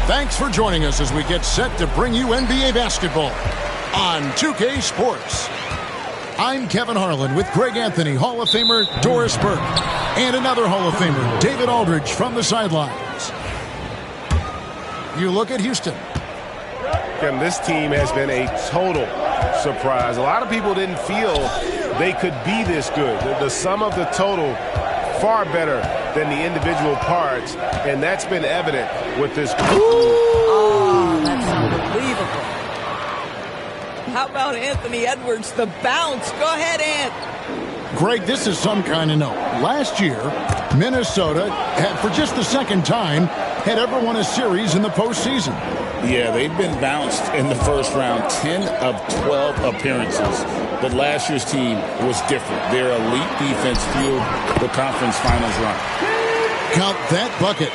Thanks for joining us as we get set to bring you NBA basketball on 2K Sports. I'm Kevin Harlan with Greg Anthony, Hall of Famer Doris Burke, and another Hall of Famer, David Aldridge, from the sidelines. You look at Houston. And this team has been a total surprise. A lot of people didn't feel they could be this good. The sum of the total far better than the individual parts, and that's been evident with this group. Oh, that's unbelievable. How about Anthony Edwards, the bounce? Go ahead, Ant. Greg, this is some kind of note. Last year, Minnesota had, for just the second time, had ever won a series in the postseason. Yeah, they've been bounced in the first round, 10 of 12 appearances. But last year's team was different. Their elite defense fueled the conference finals run. Count that bucket.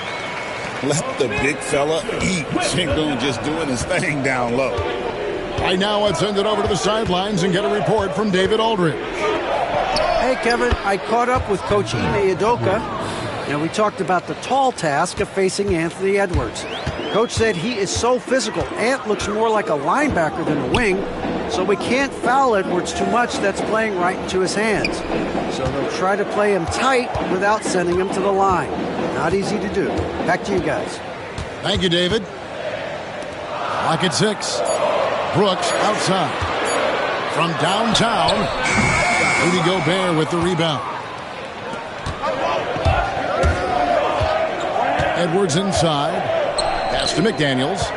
Let the big fella eat. Sengun just doing his thing down low. Right now, let's send it over to the sidelines and get a report from David Aldridge. Hey, Kevin, I caught up with Coach Ime Udoka, and we talked about the tall task of facing Anthony Edwards. Coach said he is so physical. Ant looks more like a linebacker than a wing, so we can't foul Edwards too much. That's playing right into his hands. So they'll try to play him tight without sending him to the line. Not easy to do. Back to you guys. Thank you, David. Lock at 6. Brooks outside. From downtown, Rudy Gobert with the rebound. Edwards inside. Pass to McDaniels.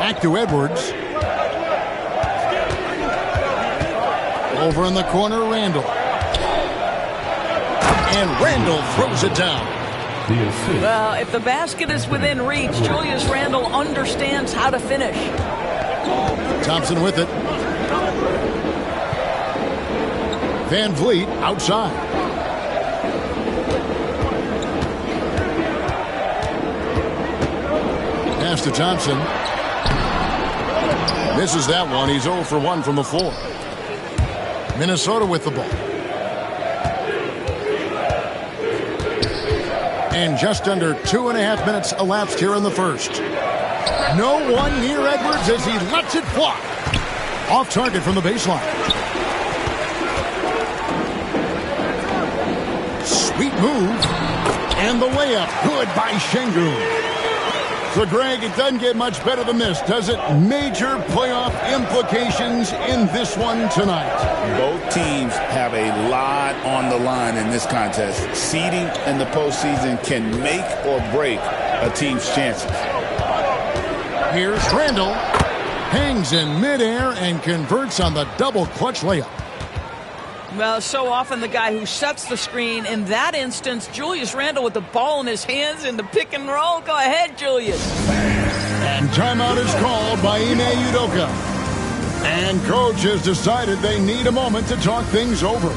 Back to Edwards. Over in the corner, Randall. And Randall throws it down. Well, if the basket is within reach, Julius Randle understands how to finish. Thompson with it. Van Vliet outside. Pass to Thompson. Misses that one. He's 0 for 1 from the floor. Minnesota with the ball. And just under 2.5 minutes elapsed here in the first. No one near Edwards as he lets it fly. Off target from the baseline. Sweet move. And the layup. Good by Sengun. So, Greg, it doesn't get much better than this, does it? Major playoff implications in this one tonight. Both teams have a lot on the line in this contest. Seeding in the postseason can make or break a team's chances. Here's Randall. Hangs in midair and converts on the double clutch layup. Well, so often the guy who sets the screen. In that instance, Julius Randle with the ball in his hands in the pick and roll. Go ahead, Julius. And timeout is called by Ime Udoka. And coach has decided they need a moment to talk things over.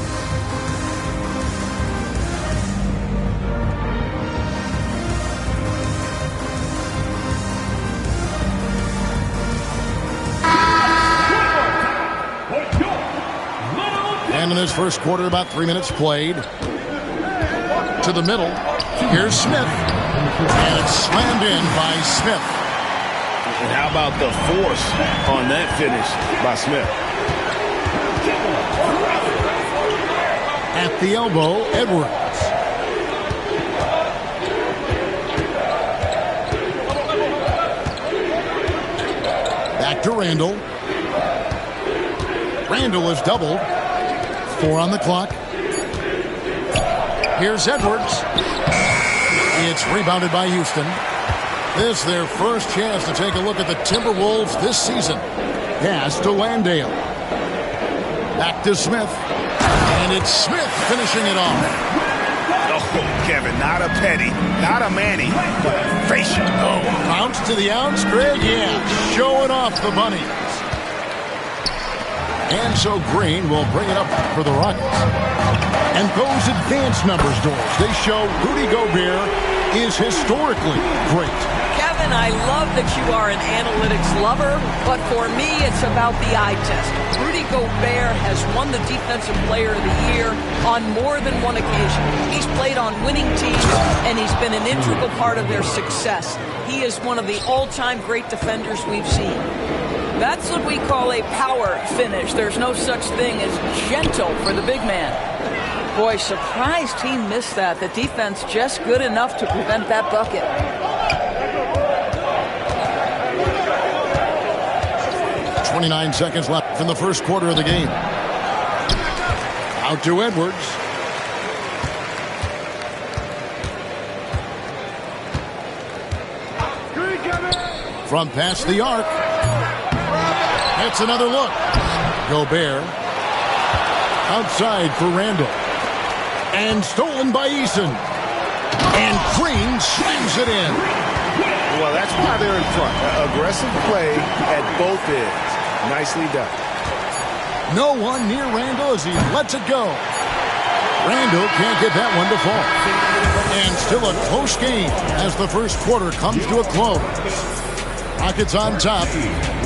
And in this first quarter, about 3 minutes played. To the middle. Here's Smith. And it's slammed in by Smith. And how about the force on that finish by Smith? At the elbow, Edwards. Back to Randall. Randall is doubled. 4 on the clock. Here's Edwards. It's rebounded by Houston. This is their first chance to take a look at the Timberwolves this season. Pass to Landale. Back to Smith. And it's Smith finishing it off. Oh, Kevin, not a Petty, not a Manny, but a facial. Oh, bounce to the ounce, Greg? Yeah, showing off the bunnies. And so Green will bring it up for the Rockets. And those advanced numbers, Doris, they show Rudy Gobert is historically great. Kevin, Kevin, I love that you are an analytics lover, but for me, it's about the eye test. Rudy Gobert has won the Defensive Player of the Year on more than one occasion. He's played on winning teams, and he's been an integral part of their success. He is one of the all-time great defenders we've seen. That's what we call a power finish. There's no such thing as gentle for the big man. Boy, surprised he missed that. The defense just good enough to prevent that bucket. 29 seconds left in the first quarter of the game. Out to Edwards. From past the arc. It's another look. Gobert. Outside for Randall. And stolen by Eason. And Green slams it in. Well, that's why they're in front. Aggressive play at both ends. Nicely done. No one near Randall as he lets it go. Randall can't get that one to fall. And still a close game as the first quarter comes to a close. Rockets on top,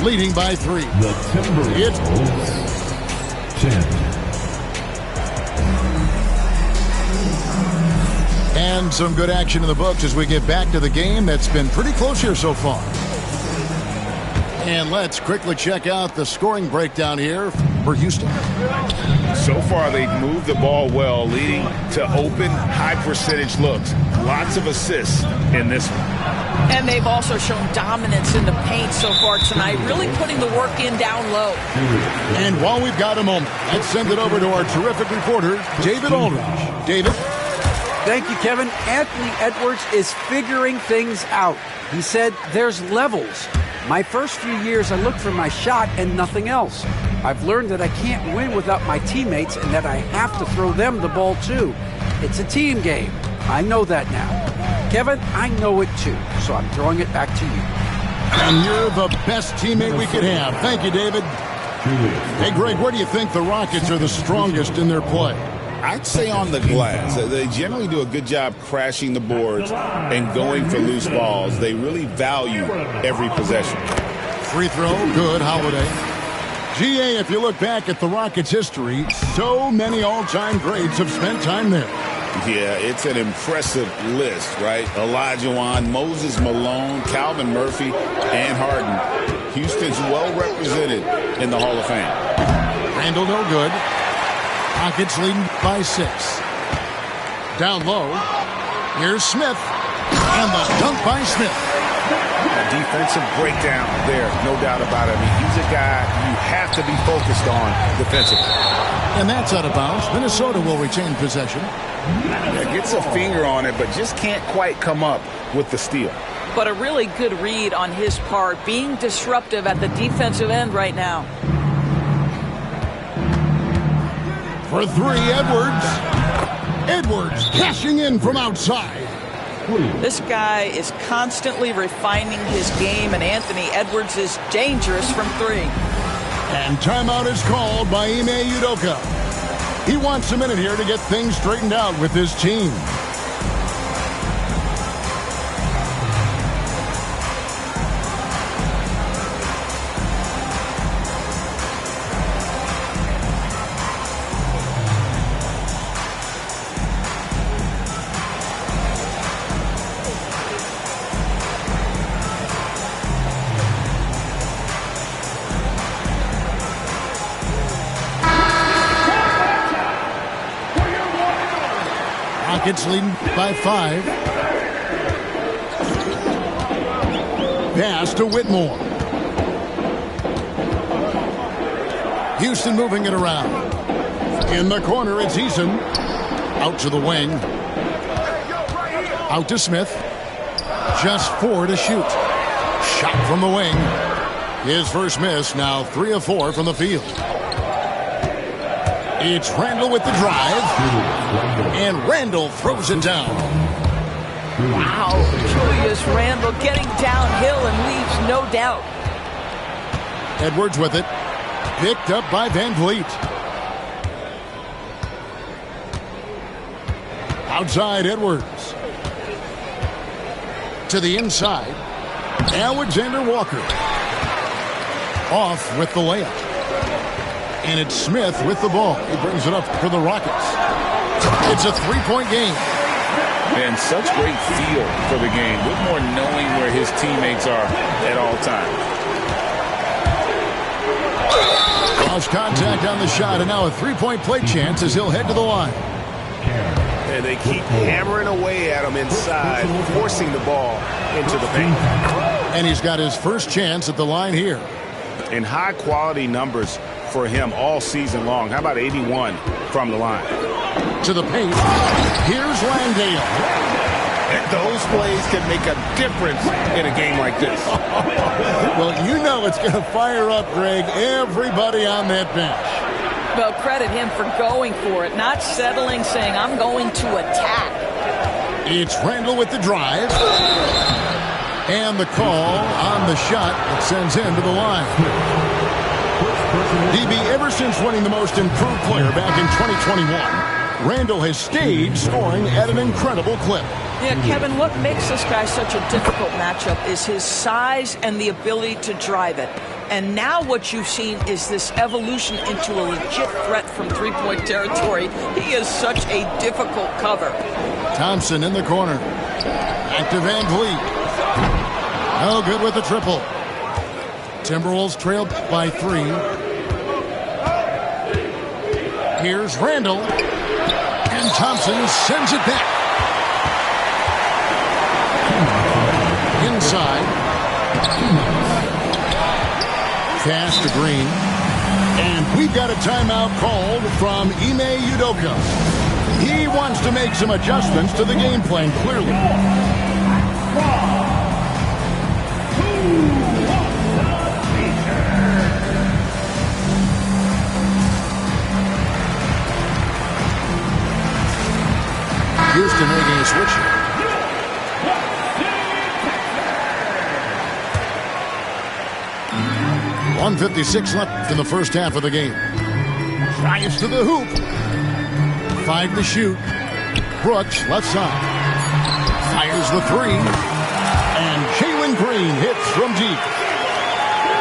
leading by 3. The Timberwolves 10. And some good action in the books as we get back to the game that's been pretty close here so far. And let's quickly check out the scoring breakdown here for Houston. So far, they've moved the ball well, leading to open, high-percentage looks. Lots of assists in this one. And they've also shown dominance in the paint so far tonight, really putting the work in down low. And while we've got a moment, let's send it over to our terrific reporter, David Aldridge. David? Thank you, Kevin. Anthony Edwards is figuring things out. He said there's levels. My first few years, I looked for my shot and nothing else. I've learned that I can't win without my teammates and that I have to throw them the ball too. It's a team game. I know that now. Kevin, I know it too, so I'm throwing it back to you. And you're the best teammate we could have. Thank you, David. Hey, Greg, where do you think the Rockets are the strongest in their play? I'd say on the glass. They generally do a good job crashing the boards and going for loose balls. They really value every possession. Free throw, good, Holiday. GA, if you look back at the Rockets' history, so many all-time greats have spent time there. Yeah, it's an impressive list, right? Olajuwon, Moses Malone, Calvin Murphy, and Harden. Houston's well represented in the Hall of Fame. Randall no good. Rockets leading by 6. Down low. Here's Smith. And the dunk by Smith. A defensive breakdown there, no doubt about it. I mean, he's a guy you have to be focused on defensively. And that's out of bounds. Minnesota will retain possession. Yeah, gets a finger on it, but just can't quite come up with the steal. But a really good read on his part, being disruptive at the defensive end right now. For 3, Edwards. Edwards cashing in from outside. This guy is constantly refining his game, and Anthony Edwards is dangerous from 3. And timeout is called by Ime Udoka. He wants a minute here to get things straightened out with his team. Rockets leading by 5. Pass to Whitmore. Houston moving it around. In the corner, it's Eason. Out to the wing. Out to Smith. Just 4 to shoot. Shot from the wing. His first miss, now 3 of 4 from the field. It's Randall with the drive. And Randall throws it down. Wow, Julius Randall getting downhill and leaves no doubt. Edwards with it. Picked up by Van Vliet. Outside Edwards. To the inside. Alexander Walker. Off with the layup. And it's Smith with the ball. He brings it up for the Rockets. It's a three-point game. And such great feel for the game. Whitmore knowing where his teammates are at all times. Lost contact on the shot, and now a three-point play chance as he'll head to the line. And they keep hammering away at him inside, forcing the ball into the paint. And he's got his first chance at the line here. And high-quality numbers for him all season long. How about 81 from the line? To the paint. Here's Landale. And those plays can make a difference in a game like this. Well, you know it's going to fire up, Greg, everybody on that bench. Well, credit him for going for it, not settling, saying, I'm going to attack. It's Randall with the drive. And the call on the shot that sends him to the line. DB, ever since winning the most improved player back in 2021, Randall has stayed scoring at an incredible clip. Yeah, Kevin, what makes this guy such a difficult matchup is his size and the ability to drive it. And now what you've seen is this evolution into a legit threat from three-point territory. He is such a difficult cover. Thompson in the corner. Back to Van Vliet. No good with the triple. Timberwolves trailed by 3. Here's Randall. And Thompson sends it back. Inside. Pass to Green. And we've got a timeout called from Ime Udoka. He wants to make some adjustments to the game plan, clearly. Houston making a switch. .156 left in the first half of the game. Drives to the hoop. 5 to shoot. Brooks, left side. Fires the 3. And Jalen Green hits from deep.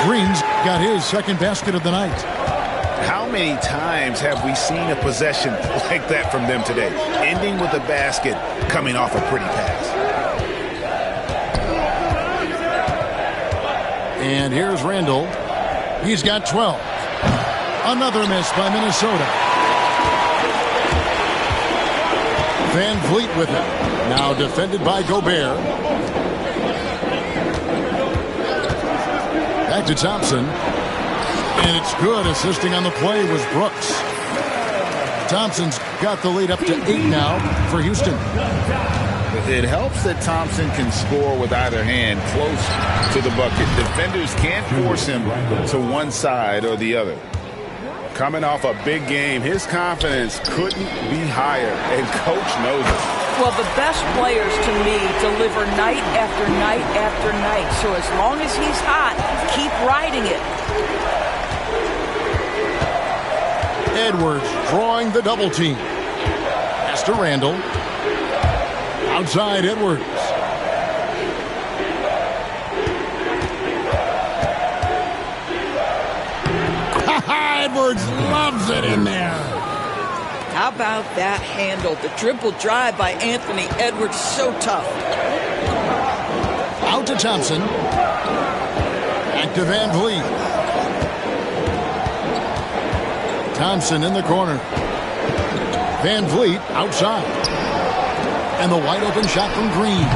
Green's got his second basket of the night. How many times have we seen a possession like that from them today? Ending with a basket, coming off a pretty pass. And here's Randall. He's got 12. Another miss by Minnesota. Van Vliet with it. Now defended by Gobert. Back to Thompson. And it's good. Assisting on the play was Brooks. Thompson's got the lead up to 8 now for Houston. It helps that Thompson can score with either hand close to the bucket. Defenders can't force him to one side or the other. Coming off a big game, his confidence couldn't be higher, and Coach knows it. Well, the best players, to me, deliver night after night after night. So as long as he's hot, keep riding it. Edwards drawing the double team. Pass to Randall. Outside Edwards. Edwards loves it in there. How about that handle? The dribble drive by Anthony Edwards, so tough. Out to Thompson. Back to Van Vliet. Thompson in the corner. Van Vliet outside. And the wide open shot from Green.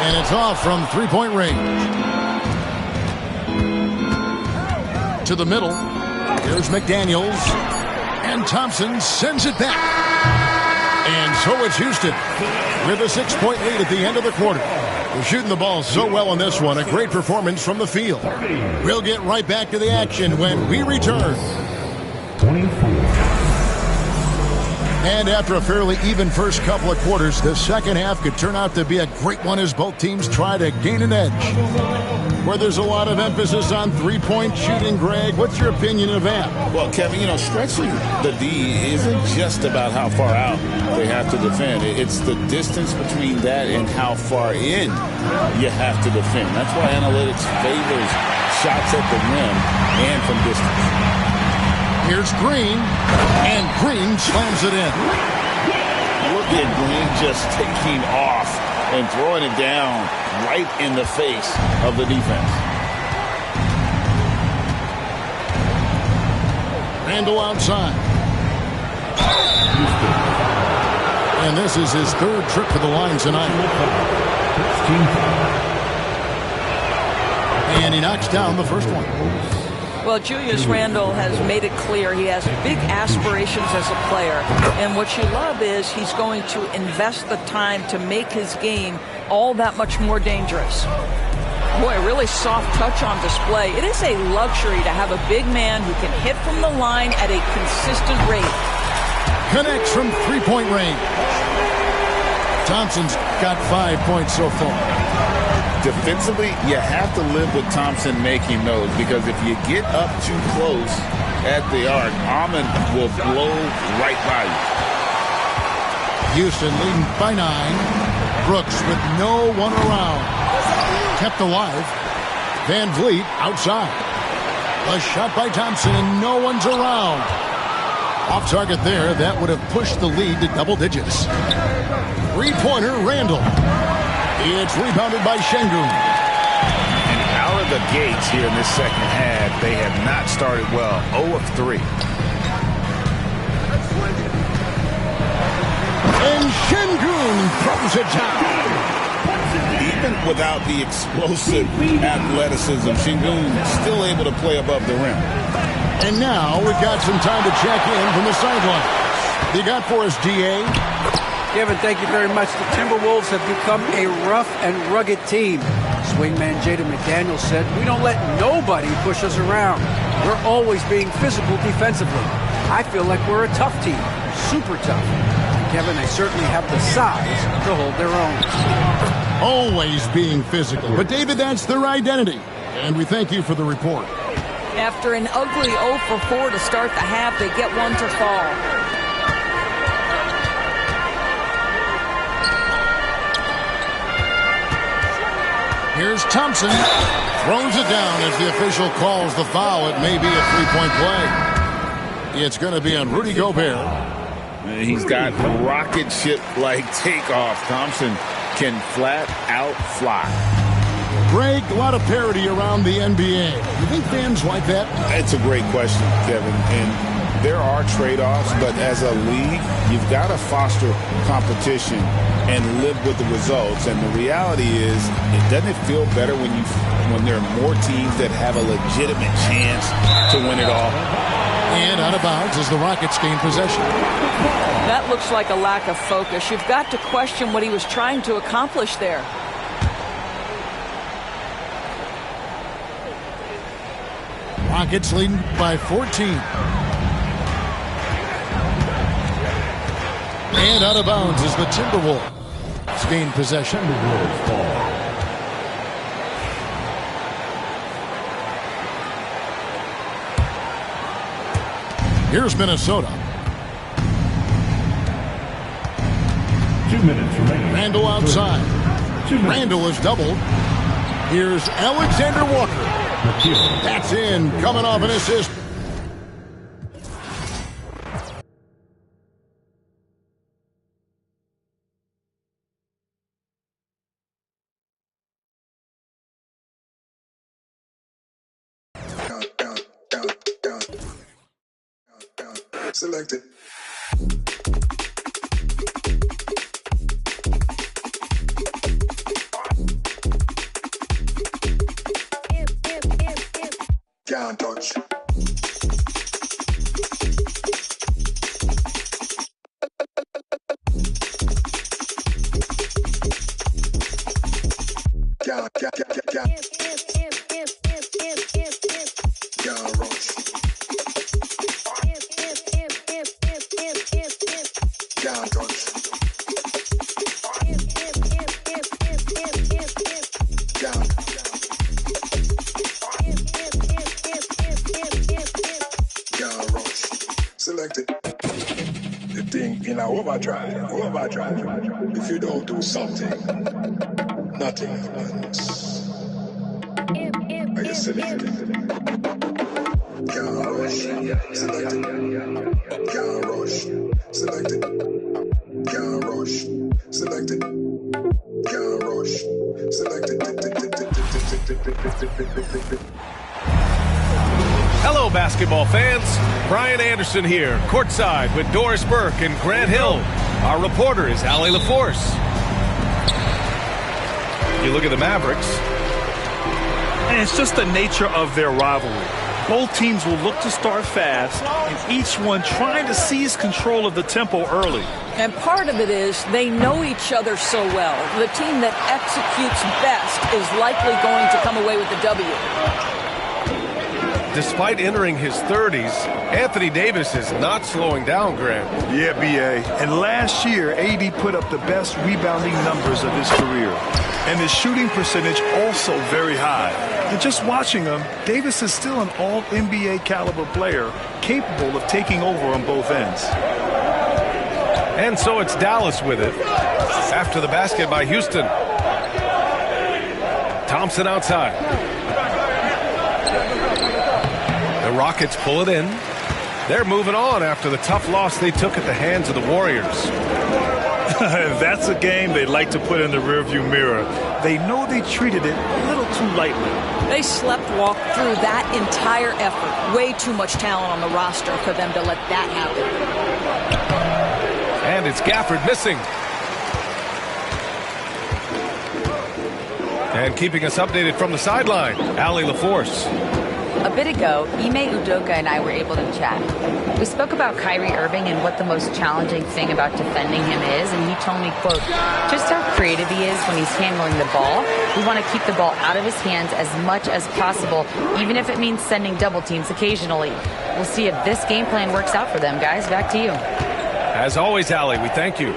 And it's off from three-point range. To the middle. Here's McDaniels. And Thompson sends it back. And so it's Houston with a 6-point lead at the end of the quarter. They're shooting the ball so well in this one. A great performance from the field. We'll get right back to the action when we return. 24. And after a fairly even first couple of quarters, the second half could turn out to be a great one as both teams try to gain an edge. where there's a lot of emphasis on three-point shooting, Greg. What's your opinion of that? Well, Kevin, stretching the D isn't just about how far out they have to defend. It's the distance between that and how far in you have to defend. That's why analytics favors shots at the rim and from distance. Here's Green, and Green slams it in. Look at Green just taking off and throwing it down right in the face of the defense. Randle outside. And this is his third trip to the line tonight. And he knocks down the first one. Well, Julius Randle has made it clear he has big aspirations as a player. And what you love is he's going to invest the time to make his game all that much more dangerous. Boy, really soft touch on display. It is a luxury to have a big man who can hit from the line at a consistent rate. Connects from three-point range. Thompson's got 5 points so far. Defensively, you have to live with Thompson making those, because if you get up too close at the arc, Ahmed will blow right by you. Houston leading by 9. Brooks with no one around. Kept alive. Van Vliet outside. A shot by Thompson and no one's around. Off target there. That would have pushed the lead to double digits. Three-pointer, Randle. It's rebounded by Şengün. And out of the gates here in this second half, they have not started well. 0 of 3. And Şengün throws it down. Even without the explosive athleticism, Şengün still able to play above the rim. And now we've got some time to check in from the sideline. You got for us, D.A.? Kevin, thank you very much. The Timberwolves have become a rough and rugged team. Swingman Jaden McDaniels said, "We don't let nobody push us around. We're always being physical defensively. I feel like we're a tough team, super tough." And Kevin, they certainly have the size to hold their own. Always being physical. But, David, that's their identity. And we thank you for the report. After an ugly 0 for 4 to start the half, they get one to fall. Here's Thompson. Throws it down as the official calls the foul. It may be a three-point play. It's going to be on Rudy Gobert. He's got rocket ship-like takeoff. Thompson can flat out fly. Greg, a lot of parity around the NBA. You think fans like that? It's a great question, Kevin. And there are trade-offs, but as a league, you've got to foster competition and live with the results. And the reality is, doesn't it feel better when there are more teams that have a legitimate chance to win it all? And out of bounds as the Rockets gain possession. That looks like a lack of focus. You've got to question what he was trying to accomplish there. Rockets leading by 14. And out of bounds is the Timberwolves. Gain possession. Here's Minnesota. 2 minutes remaining. Randle outside. Randle is doubled. Here's Alexander Walker. That's in, coming off an assist. Selected. Can't touch. Can't rush. Can't touch. Can't. in overdrive. If you don't do something, nothing happens. Are you selected? Can't rush, selected. Can't rush, selected. Can't rush, selected. Can't rush, selected. Hello, basketball fans. Brian Anderson here, courtside with Doris Burke and Grant Hill. Our reporter is Allie LaForce. You look at the Mavericks. And it's just the nature of their rivalry. Both teams will look to start fast, and each one trying to seize control of the tempo early. And part of it is they know each other so well. The team that executes best is likely going to come away with the W. Despite entering his 30s, Anthony Davis is not slowing down, Grant. Yeah, B.A. And last year, AD put up the best rebounding numbers of his career. And his shooting percentage also very high. And just watching him, Davis is still an all-NBA caliber player, capable of taking over on both ends. And so it's Dallas with it. After the basket by Houston. Thompson outside. The Rockets pull it in. They're moving on after the tough loss they took at the hands of the Warriors. That's a game they'd like to put in the rearview mirror. They know they treated it a little too lightly. They sleptwalked through that entire effort. Way too much talent on the roster for them to let that happen. And it's Gafford missing. And keeping us updated from the sideline, Allie LaForce. A bit ago, Ime Udoka and I were able to chat. We spoke about Kyrie Irving and what the most challenging thing about defending him is, and he told me, quote, just how creative he is when he's handling the ball. We want to keep the ball out of his hands as much as possible, even if it means sending double teams occasionally. We'll see if this game plan works out for them, guys. Back to you. As always, Allie, we thank you.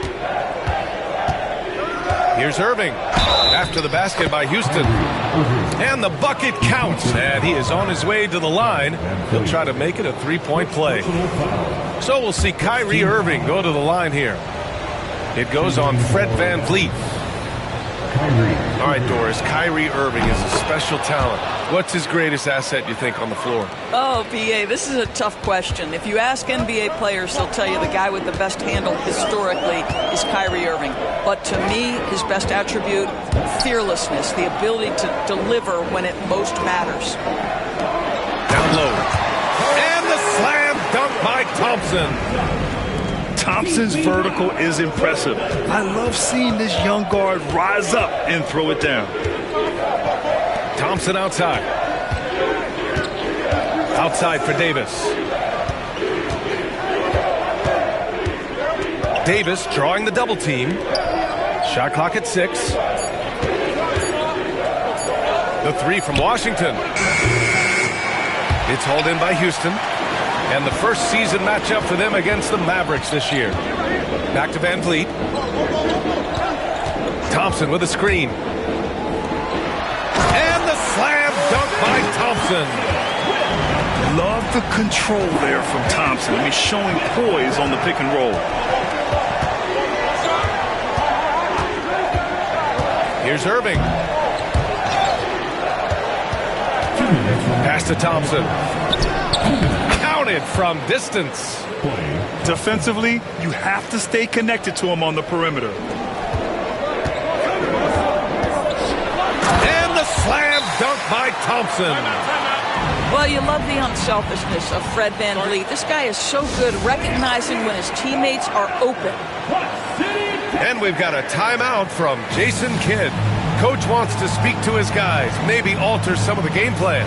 Here's Irving. After the basket by Houston. And the bucket counts. And he is on his way to the line. He'll try to make it a three-point play. So we'll see Kyrie Irving go to the line here. It goes on Fred VanVleet. All right, Doris, Kyrie Irving is a special talent. What's his greatest asset, you think, on the floor? Oh, B.A., this is a tough question. If you ask NBA players, they'll tell you the guy with the best handle historically is Kyrie Irving. But to me, his best attribute, fearlessness, the ability to deliver when it most matters. Down low. And the slam dunk by Thompson. Thompson's vertical is impressive. I love seeing this young guard rise up and throw it down. Thompson outside. Outside for Davis. Davis drawing the double team. Shot clock at 6. The three from Washington. It's hauled in by Houston. And the first season matchup for them against the Mavericks this year. Back to VanVleet. Thompson with a screen. And the slam dunk by Thompson. Love the control there from Thompson. I mean, showing poise on the pick and roll. Here's Irving. Pass to Thompson. Counted from distance. Defensively, you have to stay connected to him on the perimeter. And the slam dunk by Thompson. Well, you love the unselfishness of Fred VanVleet. This guy is so good recognizing when his teammates are open. And we've got a timeout from Jason Kidd. Coach wants to speak to his guys, maybe alter some of the game plan.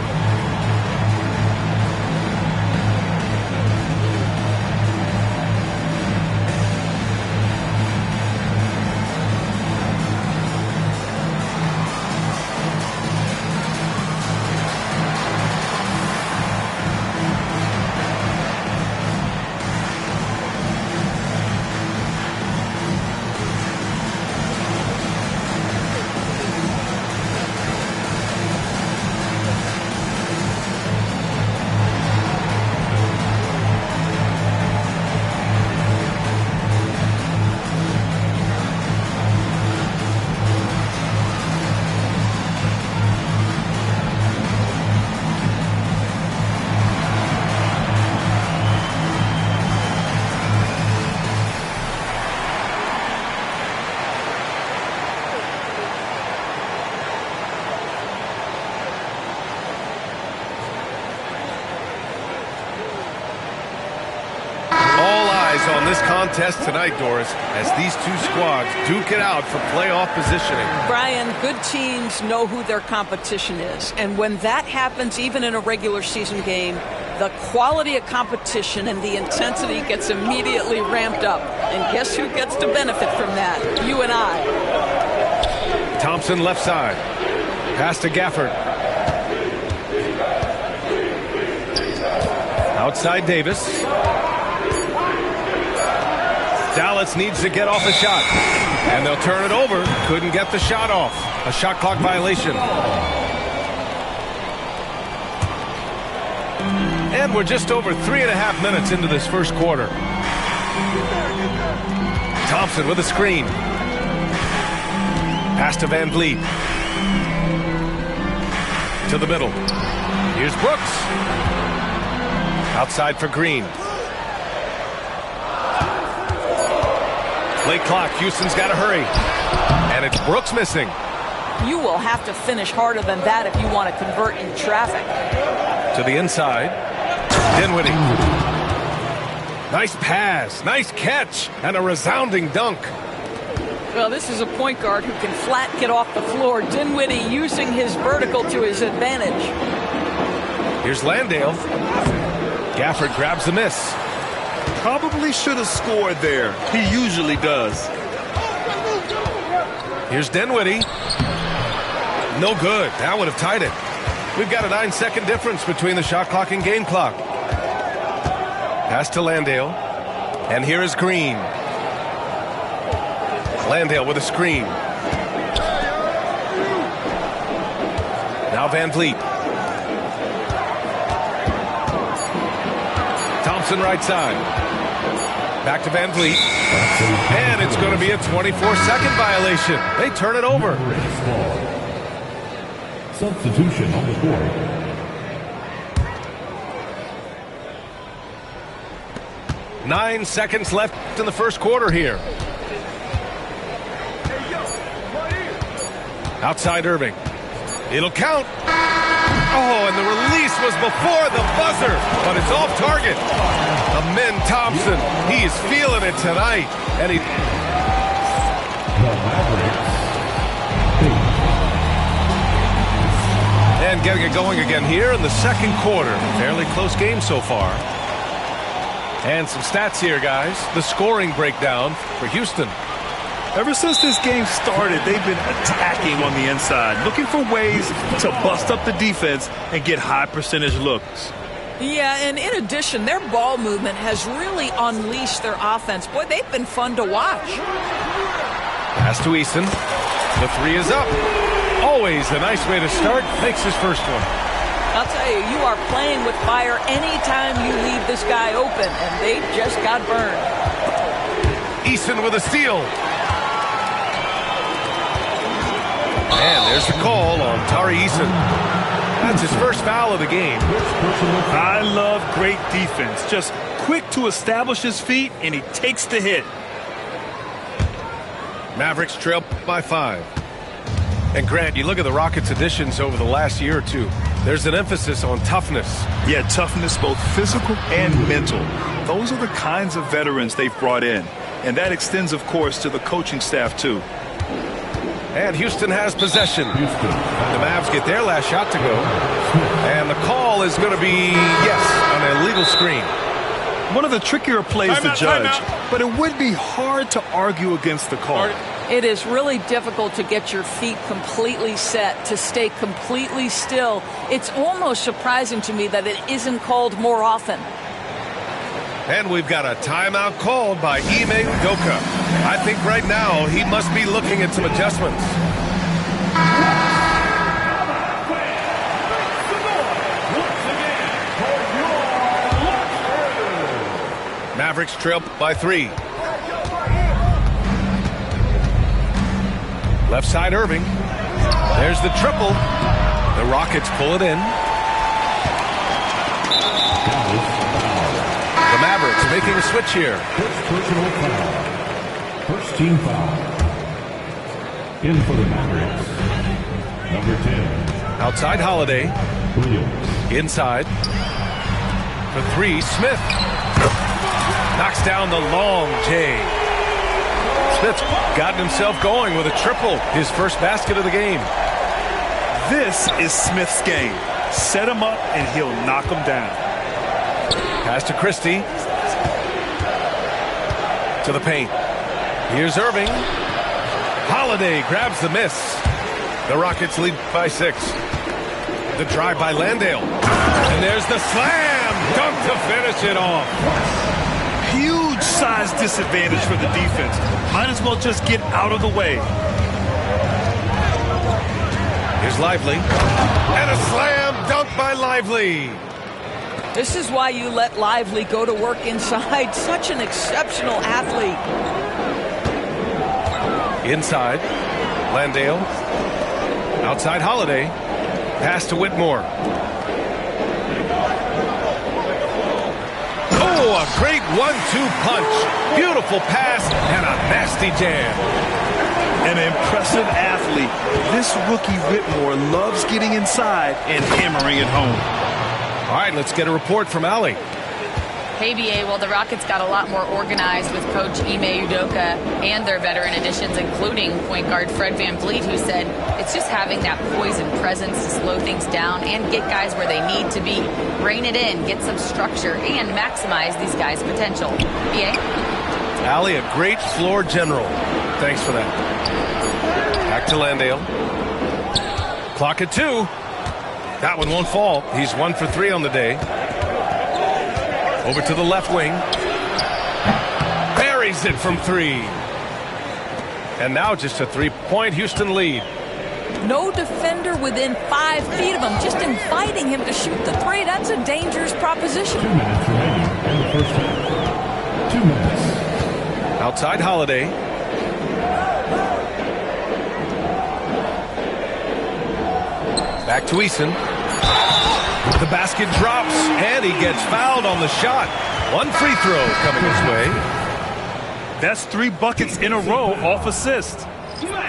eyes on this contest tonight, Doris, as these two squads duke it out for playoff positioning. Brian, good teams know who their competition is. And when that happens, even in a regular season game, the quality of competition and the intensity gets immediately ramped up. And guess who gets to benefit from that? You and I. Thompson left side. Pass to Gafford. Outside Davis. Dallas needs to get off a shot. And they'll turn it over. Couldn't get the shot off. A shot clock violation. And we're just over 3.5 minutes into this first quarter. Thompson with a screen. Pass to Van Vliet. To the middle. Here's Brooks. Outside for Green. Late clock. Houston's got to hurry. And it's Brooks missing. You will have to finish harder than that if you want to convert in traffic. To the inside. Dinwiddie. Nice pass. Nice catch. And a resounding dunk. Well, this is a point guard who can flat get off the floor. Dinwiddie using his vertical to his advantage. Here's Landale. Gafford grabs the miss. Probably should have scored there. He usually does. Here's Dinwiddie. No good. That would have tied it. We've got a 9-second difference between the shot clock and game clock. Pass to Landale. And here is Green. Landale with a screen. Now Van Vliet. Thompson right side. Back to Van Vliet. And it's going to be a 24-second violation. They turn it over. Substitution on the court. Nine seconds left in the first quarter here. Outside Irving. It'll count. Oh, and the release was before the buzzer, but it's off target. Amin Thompson, he is feeling it tonight. And he... And getting it going again here in the second quarter. Fairly close game so far. And some stats here, guys. The scoring breakdown for Houston. Ever since this game started, they've been attacking on the inside, looking for ways to bust up the defense and get high percentage looks. Yeah, and in addition, their ball movement has really unleashed their offense. Boy, they've been fun to watch. Pass to Eason. The three is up. Always a nice way to start. Makes his first one. I'll tell you, you are playing with fire anytime you leave this guy open, and they just got burned. Eason with a steal. And there's the call on Tari Eason. That's his first foul of the game. I love great defense. Just quick to establish his feet, and he takes the hit. Mavericks trail by 5. And Grant, you look at the Rockets' additions over the last year or two. There's an emphasis on toughness. Yeah, toughness, both physical and mental. Those are the kinds of veterans they've brought in. And that extends, of course, to the coaching staff, too. And Houston has possession. The Mavs get their last shot to go. And the call is going to be, yes, an illegal screen. One of the trickier plays to judge, but it would be hard to argue against the call. It is really difficult to get your feet completely set, to stay completely still. It's almost surprising to me that it isn't called more often. And we've got a timeout called by Ime Udoka. I think right now he must be looking at some adjustments. Mavericks trail by 3. Left side Irving. There's the triple. The Rockets pull it in. The Mavericks making a switch here. First personal foul. First team foul. In for the Mavericks. Number 10. Outside Holiday. Williams. Inside. For 3, Smith. Knocks down the long J. Smith's gotten himself going with a triple, his first basket of the game. This is Smith's game. Set him up and he'll knock him down. Pass to Christie. To the paint. Here's Irving. Holiday grabs the miss. The Rockets lead by 6. The drive by Landale. And there's the slam dunk to finish it off. Huge size disadvantage for the defense. Might as well just get out of the way. Here's Lively. And a slam dunk by Lively. This is why you let Lively go to work inside. Such an exceptional athlete. Inside, Landale. Outside, Holiday. Pass to Whitmore. Oh, a great 1-2 punch. Beautiful pass and a nasty jam. An impressive athlete. This rookie Whitmore loves getting inside and hammering it home. All right, let's get a report from Allie. Hey, BA, well, the Rockets got a lot more organized with Coach Ime Udoka and their veteran additions, including point guard Fred VanVleet, who said it's just having that poise and presence to slow things down and get guys where they need to be, rein it in, get some structure, and maximize these guys' potential. BA? Allie, a great floor general. Thanks for that. Back to Landale. Clock at 2. That one won't fall. He's 1 for 3 on the day. Over to the left wing. Buries it from 3. And now just a 3-point Houston lead. No defender within 5 feet of him, just inviting him to shoot the 3. That's a dangerous proposition. 2 minutes remaining in the first half. 2 minutes. Outside Holiday. Back to Eason. The basket drops, and he gets fouled on the shot. 1 free throw coming his way. That's 3 buckets in a row off assist.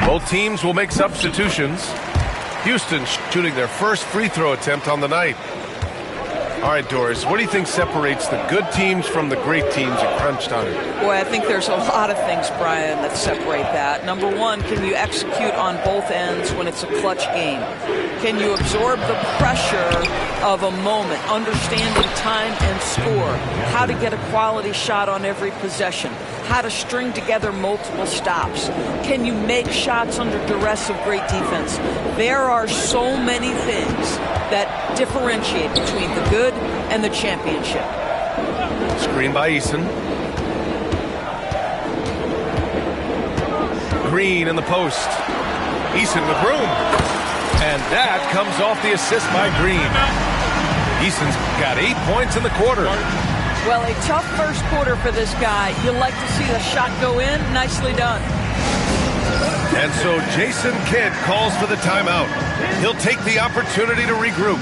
Both teams will make substitutions. Houston shooting their first free throw attempt on the night. All right, Doris, what do you think separates the good teams from the great teams at crunch time? Boy, I think there's a lot of things, Brian, that separate that. Number one, can you execute on both ends when it's a clutch game? Can you absorb the pressure of a moment, understanding time and score, how to get a quality shot on every possession, how to string together multiple stops? Can you make shots under duress of great defense? There are so many things that differentiate between the good and the championship. Screen by Eason. Green in the post. Eason with room. And that comes off the assist by Green. Eason's got 8 points in the quarter. Well, a tough first quarter for this guy. You'll like to see the shot go in. Nicely done. And so Jason Kidd calls for the timeout. He'll take the opportunity to regroup.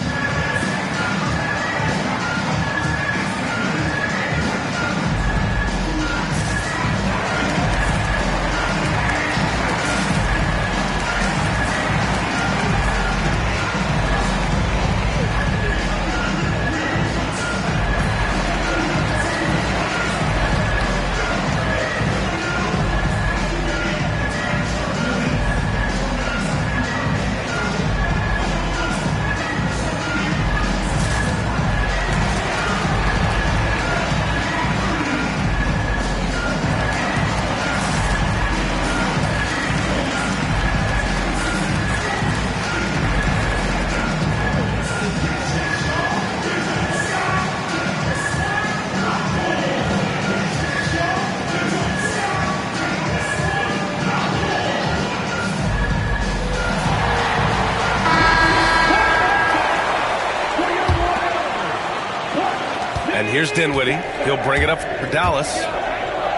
Here's Dinwiddie. He'll bring it up for Dallas.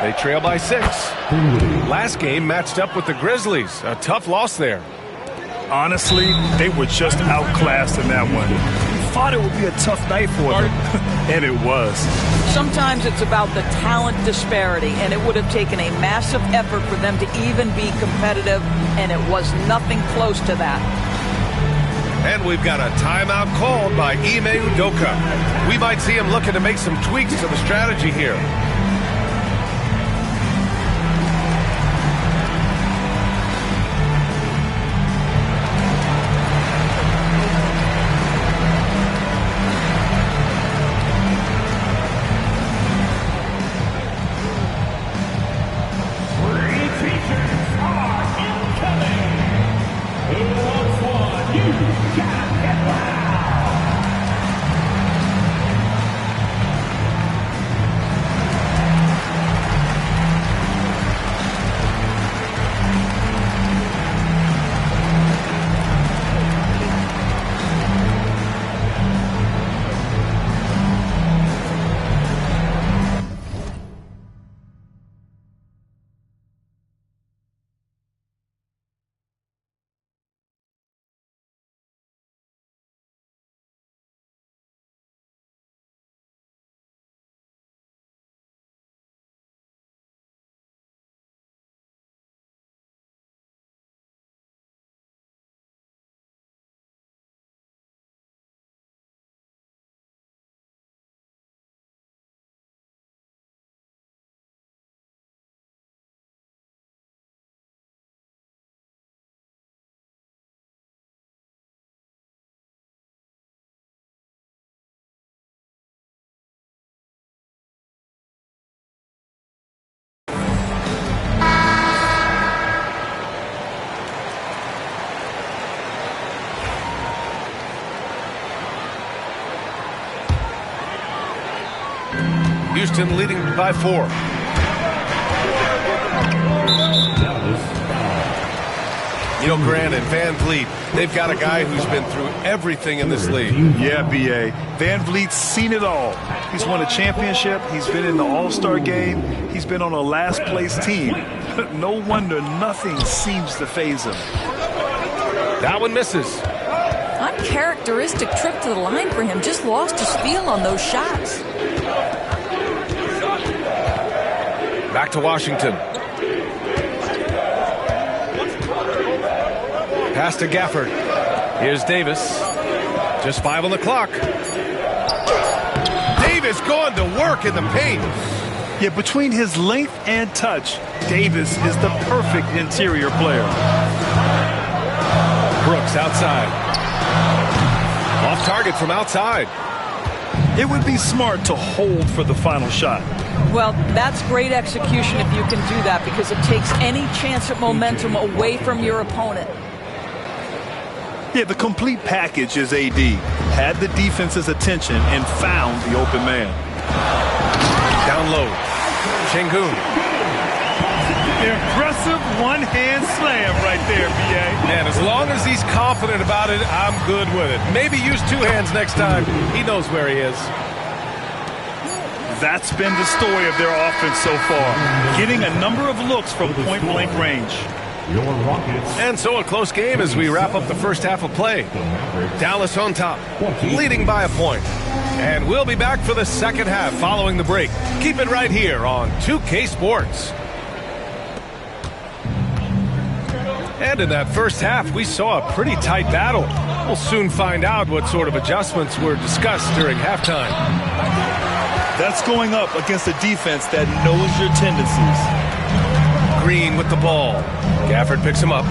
They trail by 6. Last game matched up with the Grizzlies. A tough loss there. Honestly, they were just outclassed in that one. We thought it would be a tough night for them, and it was. Sometimes it's about the talent disparity, and it would have taken a massive effort for them to even be competitive, and it was nothing close to that. And we've got a timeout called by Ime Udoka. We might see him looking to make some tweaks to the strategy here. Houston leading by 4. You know, Grant and Van Vliet, they've got a guy who's been through everything in this league. Yeah, B.A. Van Vliet's seen it all. He's won a championship. He's been in the All-Star game. He's been on a last-place team. No wonder nothing seems to faze him. That one misses. Uncharacteristic trip to the line for him. Just lost his feel on those shots. Back to Washington. Pass to Gafford. Here's Davis. Just 5 on the clock. Davis going to work in the paint. Yeah, between his length and touch, Davis is the perfect interior player. Brooks outside. Off target from outside. It would be smart to hold for the final shot. Well, that's great execution if you can do that, because it takes any chance at momentum away from your opponent. Yeah, the complete package is AD. Had the defense's attention and found the open man. Down low. Sengun. Impressive one-hand slam right there, B.A. Man, as long as he's confident about it, I'm good with it. Maybe use 2 hands next time. He knows where he is. That's been the story of their offense so far. Getting a number of looks from point-blank range. And so a close game as we wrap up the first half of play. Dallas on top, leading by a point. And we'll be back for the second half following the break. Keep it right here on 2K Sports. And in that first half, we saw a pretty tight battle. We'll soon find out what sort of adjustments were discussed during halftime. That's going up against a defense that knows your tendencies. Green with the ball. Gafford picks him up.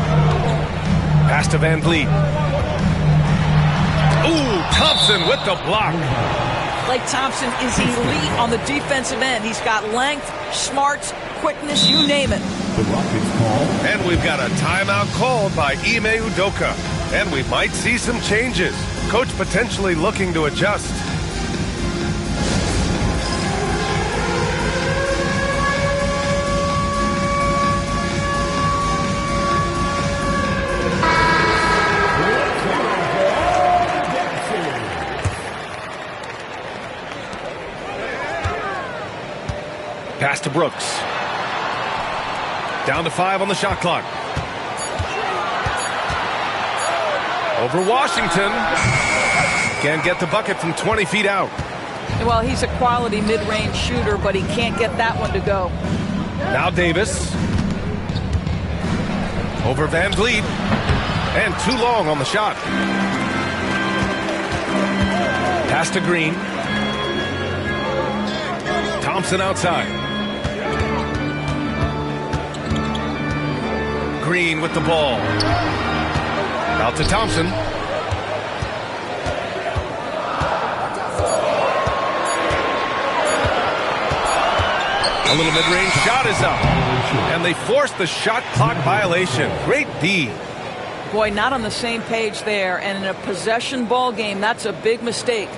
Pass to Van Vliet. Ooh, Thompson with the block. Klay Thompson is elite on the defensive end. He's got length, smarts, quickness, you name it. And we've got a timeout called by Ime Udoka. And we might see some changes. Coach potentially looking to adjust. Pass to Brooks. Down to 5 on the shot clock. Over Washington. Can't get the bucket from 20 feet out. Well, he's a quality mid-range shooter, but he can't get that one to go. Now Davis. Over Van Vliet. And too long on the shot. Pass to Green. Thompson outside. Green with the ball. Out to Thompson. A little mid-range shot is up. And they force the shot clock violation. Great D. Boy, not on the same page there. And in a possession ball game, that's a big mistake.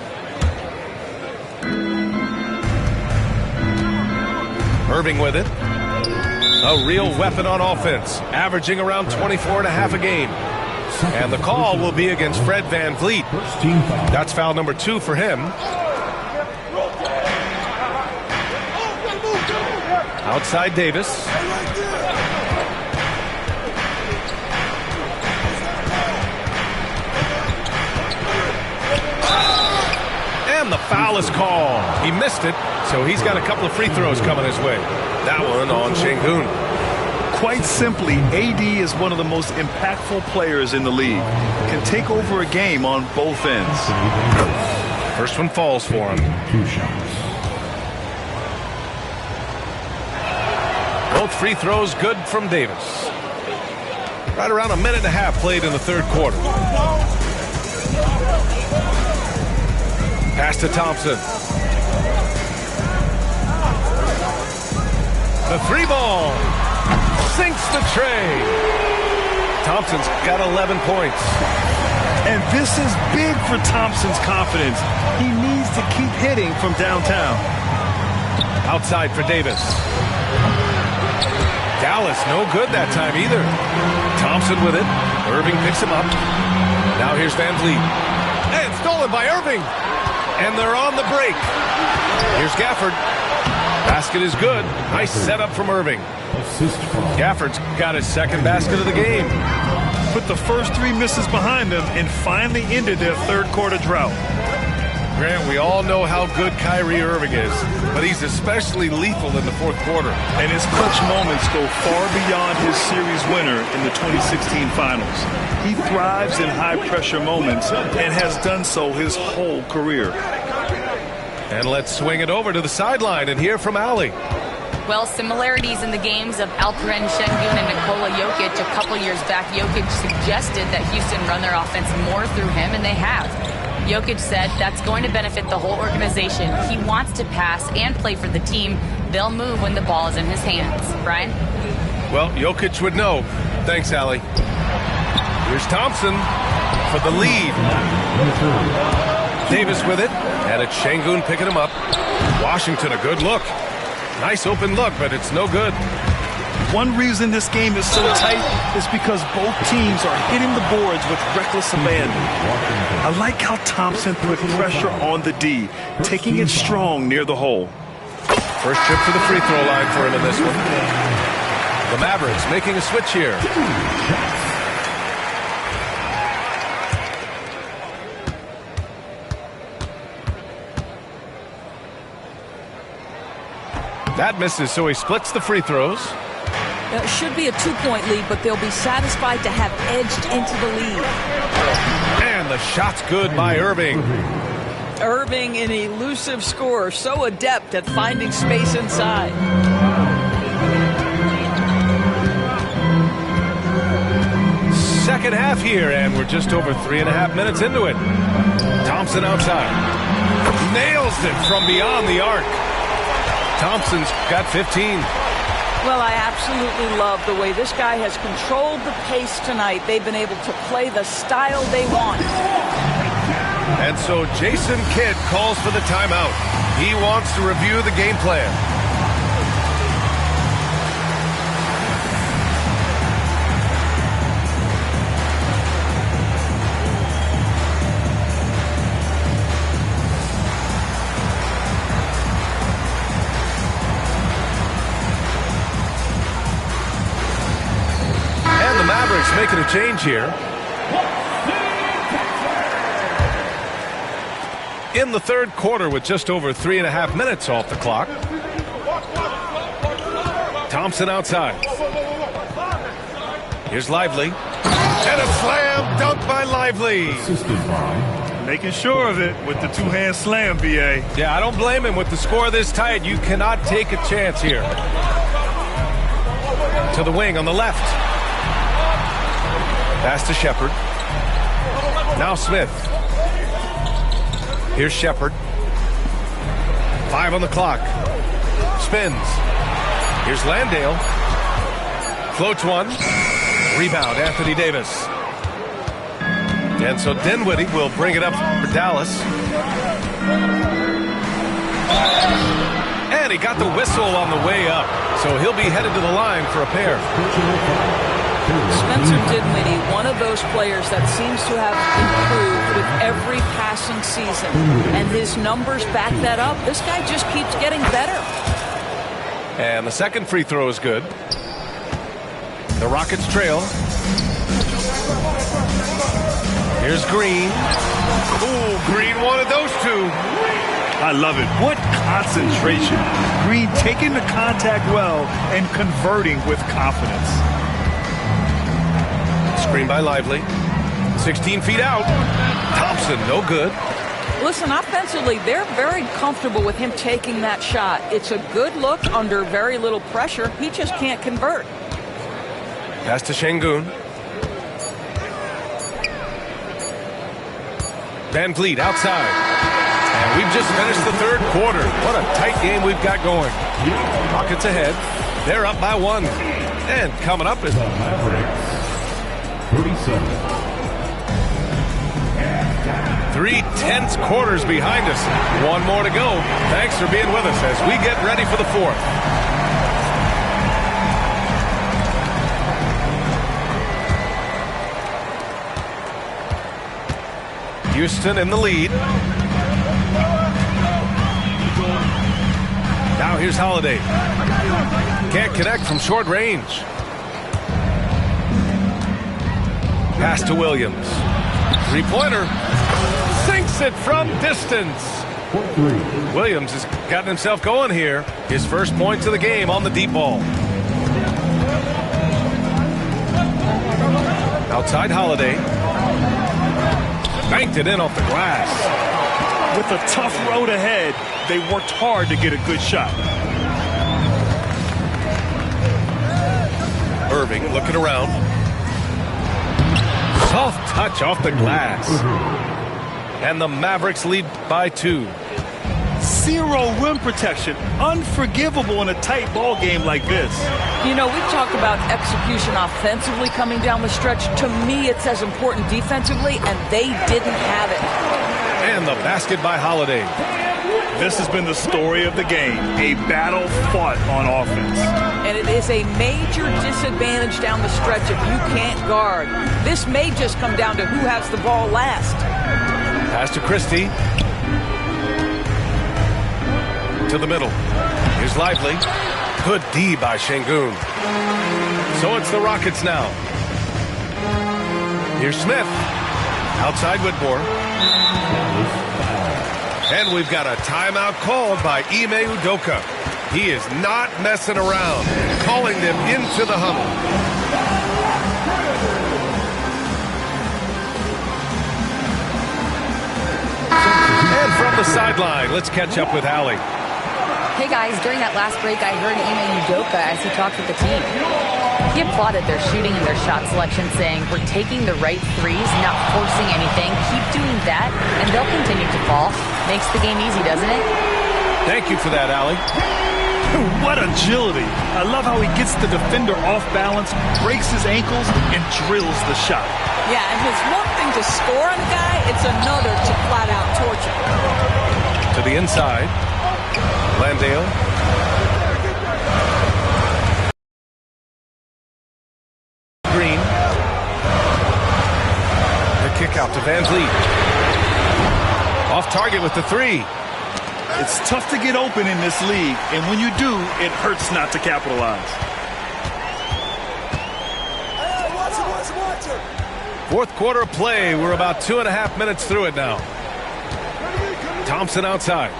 Irving with it. A real weapon on offense, averaging around 24.5 a game. And the call will be against Fred Van Vliet. That's foul number 2 for him. Outside Davis. And the foul is called. He missed it, so he's got a couple of free throws coming his way. That one on Sengun. Quite simply, AD is one of the most impactful players in the league. Can take over a game on both ends. First one falls for him. 2 shots. Both free throws good from Davis. Right around a minute and a half played in the third quarter. Pass to Thompson. The 3 ball. Sinks the tray. Thompson's got 11 points. And this is big for Thompson's confidence. He needs to keep hitting from downtown. Outside for Davis. Dallas, no good that time either. Thompson with it. Irving picks him up. Now here's Van Vliet. And stolen by Irving. And they're on the break. Here's Gafford. Basket is good. Nice setup from Irving. Gafford's got his second basket of the game. Put the first 3 misses behind them and finally ended their third quarter drought. Grant, we all know how good Kyrie Irving is, but he's especially lethal in the fourth quarter. And his clutch moments go far beyond his series winner in the 2016 finals. He thrives in high-pressure moments and has done so his whole career. And let's swing it over to the sideline and hear from Allie. Well, similarities in the games of Alperen Şengün and Nikola Jokic. A couple years back, Jokic suggested that Houston run their offense more through him, and they have. Jokic said that's going to benefit the whole organization. He wants to pass and play for the team. They'll move when the ball is in his hands. Brian? Well, Jokic would know. Thanks, Allie. Here's Thompson for the lead. Davis with it, and it's Şengün picking him up. Washington, a good look. Nice open look, but it's no good. One reason this game is so tight is because both teams are hitting the boards with reckless abandon. I like how Thompson put pressure on the D, taking it strong near the hole. First trip to the free throw line for him in this one. The Mavericks making a switch here. That misses, so he splits the free throws. It should be a 2-point lead, but they'll be satisfied to have edged into the lead. And the shot's good by Irving. Irving, an elusive scorer, so adept at finding space inside. Second half here, and we're just over 3.5 minutes into it. Thompson outside. Nails it from beyond the arc. Thompson's got 15. Well, I absolutely love the way this guy has controlled the pace tonight. They've been able to play the style they want. And so Jason Kidd calls for the timeout. He wants to review the game plan. Making a change here. In the third quarter with just over 3.5 minutes off the clock. Thompson outside. Here's Lively. And a slam dunk by Lively. Making sure of it with the two-hand slam, B.A. Yeah, I don't blame him. With the score this tight, you cannot take a chance here. To the wing on the left. Pass to Shepherd. Now Smith. Here's Shepherd. 5 on the clock. Spins. Here's Landale. Floats one. Rebound, Anthony Davis. And so Dinwiddie will bring it up for Dallas. And he got the whistle on the way up. So he'll be headed to the line for a pair. Spencer Dinwiddie, one of those players that seems to have improved with every passing season. And his numbers back that up. This guy just keeps getting better. And the second free throw is good. The Rockets trail. Here's Green. Ooh, Green wanted those two. I love it. What concentration. Green taking the contact well and converting with confidence. Screen by Lively. 16 feet out. Thompson, no good. Listen, offensively, they're very comfortable with him taking that shot. It's a good look under very little pressure. He just can't convert. Pass to Şengün. Van Vliet outside. And we've just finished the third quarter. What a tight game we've got going. Rockets ahead. They're up by 1. And coming up is... 37. 3 tense quarters behind us. One more to go. Thanks for being with us as we get ready for the fourth. Houston in the lead. Now here's Holiday. Can't connect from short range. Pass to Williams. Three-pointer. Sinks it from distance. Williams has gotten himself going here. His first points of the game on the deep ball. Outside Holiday. Banked it in off the glass. With a tough road ahead, they worked hard to get a good shot. Irving looking around. Soft touch off the glass. And the Mavericks lead by 2. Zero rim protection. Unforgivable in a tight ball game like this. You know, we've talked about execution offensively coming down the stretch. To me, it's as important defensively, and they didn't have it. And the basket by Holiday. This has been the story of the game. A battle fought on offense. And it is a major disadvantage down the stretch if you can't guard. This may just come down to who has the ball last. Pass to Christie. To the middle. Here's Lively. Good D by Şengün. So it's the Rockets now. Here's Smith. Outside Whitmore. And we've got a timeout called by Ime Udoka. He is not messing around. Calling them into the huddle. And from the sideline, let's catch up with Allie. Hey guys, during that last break, I heard Ime Udoka as he talked with the team. He applauded their shooting and their shot selection, saying, "We're taking the right threes, not forcing anything. Keep doing that, and they'll continue to fall." Makes the game easy, doesn't it? Thank you for that, Allie. What agility. I love how he gets the defender off balance, breaks his ankles, and drills the shot. Yeah, and it's one thing to score on a guy, it's another to flat out torture. To the inside. Landale. Green. The kick out to Van Vliet. Off target with the 3. It's tough to get open in this league, and when you do, it hurts not to capitalize. Fourth quarter play. We're about 2.5 minutes through it now. Thompson outside.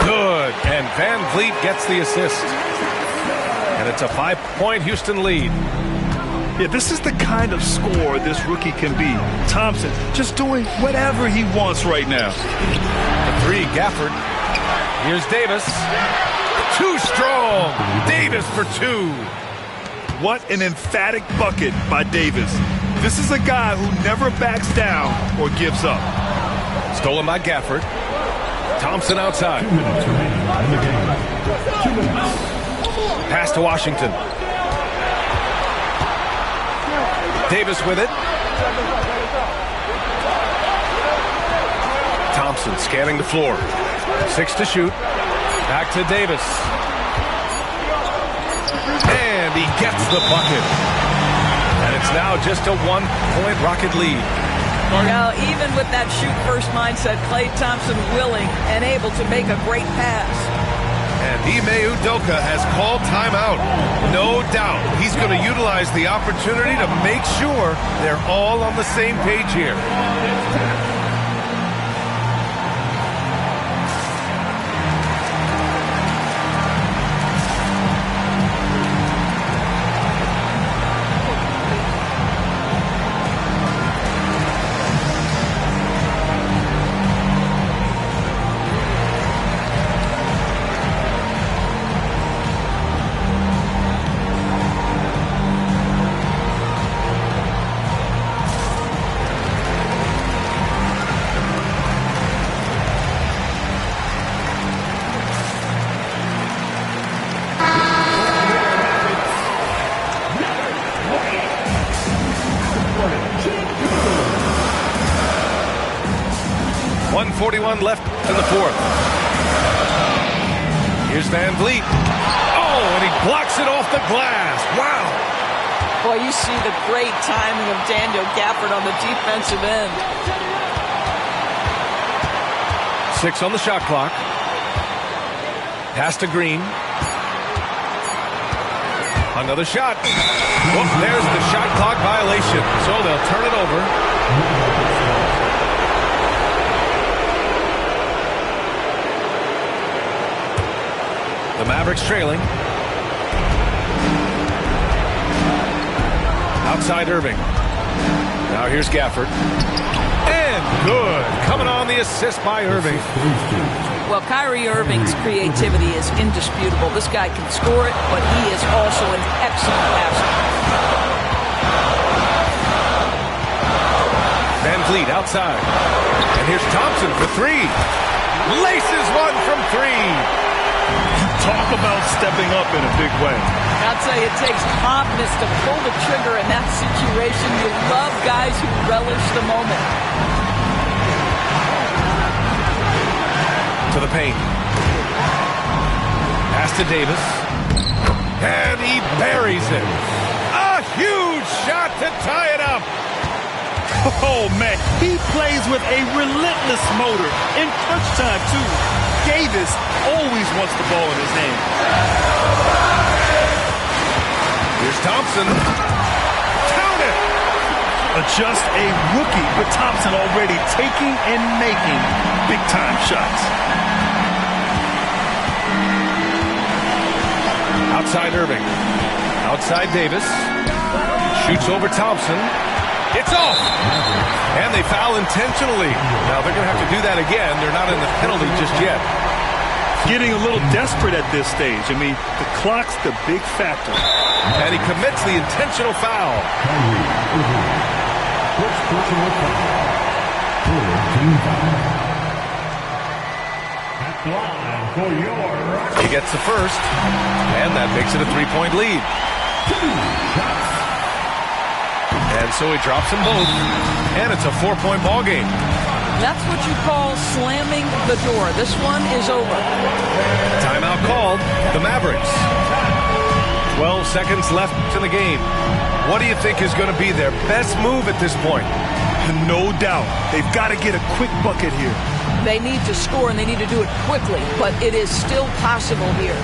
Good. And Van Vliet gets the assist. And it's a 5-point Houston lead. Yeah, this is the kind of scorer this rookie can be. Thompson just doing whatever he wants right now. The 3, Gafford. Here's Davis. Too strong. Davis for 2. What an emphatic bucket by Davis. This is a guy who never backs down or gives up. Stolen by Gafford. Thompson outside. 2 minutes remaining in the game. 2 minutes. Pass to Washington. Davis with it. Thompson scanning the floor. 6 to shoot. Back to Davis. And he gets the bucket. And it's now just a 1-point Rocket lead. Now, even with that shoot-first mindset, Klay Thompson willing and able to make a great pass. And Ime Udoka has called timeout. No doubt he's going to utilize the opportunity to make sure they're all on the same page here. 1:41 left in the fourth. Here's Van Vliet. Oh, and he blocks it off the glass. Wow. Boy, you see the great timing of Daniel Gafford on the defensive end. 6 on the shot clock. Pass to Green. Another shot. Oh, there's the shot clock violation. So they'll turn it over. The Mavericks trailing. Outside Irving. Now here's Gafford. And good. Coming on the assist by Irving. Well, Kyrie Irving's creativity is indisputable. This guy can score it, but he is also an excellent passer. Van Vliet outside. And here's Thompson for 3. Laces one from 3. Talk about stepping up in a big way. I'll tell you, it takes confidence to pull the trigger in that situation. You love guys who relish the moment. To the paint. Pass to Davis. And he buries it. A huge shot to tie it up. Oh, man. He plays with a relentless motor. In crunch time, too. Davis always wants the ball in his hand. Here's Thompson. Count it. Just a rookie, but Thompson already taking and making big-time shots. Outside Irving. Outside Davis. Shoots over Thompson. It's off. And they foul intentionally. Now they're going to have to do that again. They're not in the penalty just yet. Getting a little desperate at this stage. I mean, the clock's the big factor. And he commits the intentional foul. He gets the first, and that makes it a 3-point lead. And so he drops them both, and it's a 4-point ball game. That's what you call slamming the door. This one is over. Timeout called. The Mavericks. 12 seconds left in the game. What do you think is going to be their best move at this point? No doubt. They've got to get a quick bucket here. They need to score, and they need to do it quickly, but it is still possible here.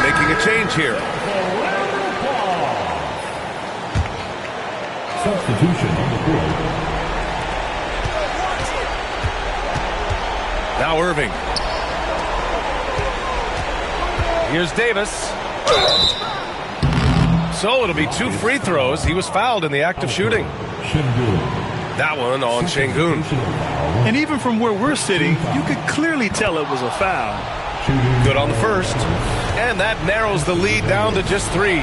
Making a change here. Substitution on the court. Now Irving. Here's Davis. So it'll be 2 free throws. He was fouled in the act of shooting. That one on Şengün. And even from where we're sitting, you could clearly tell it was a foul. Good on the first. And that narrows the lead down to just 3.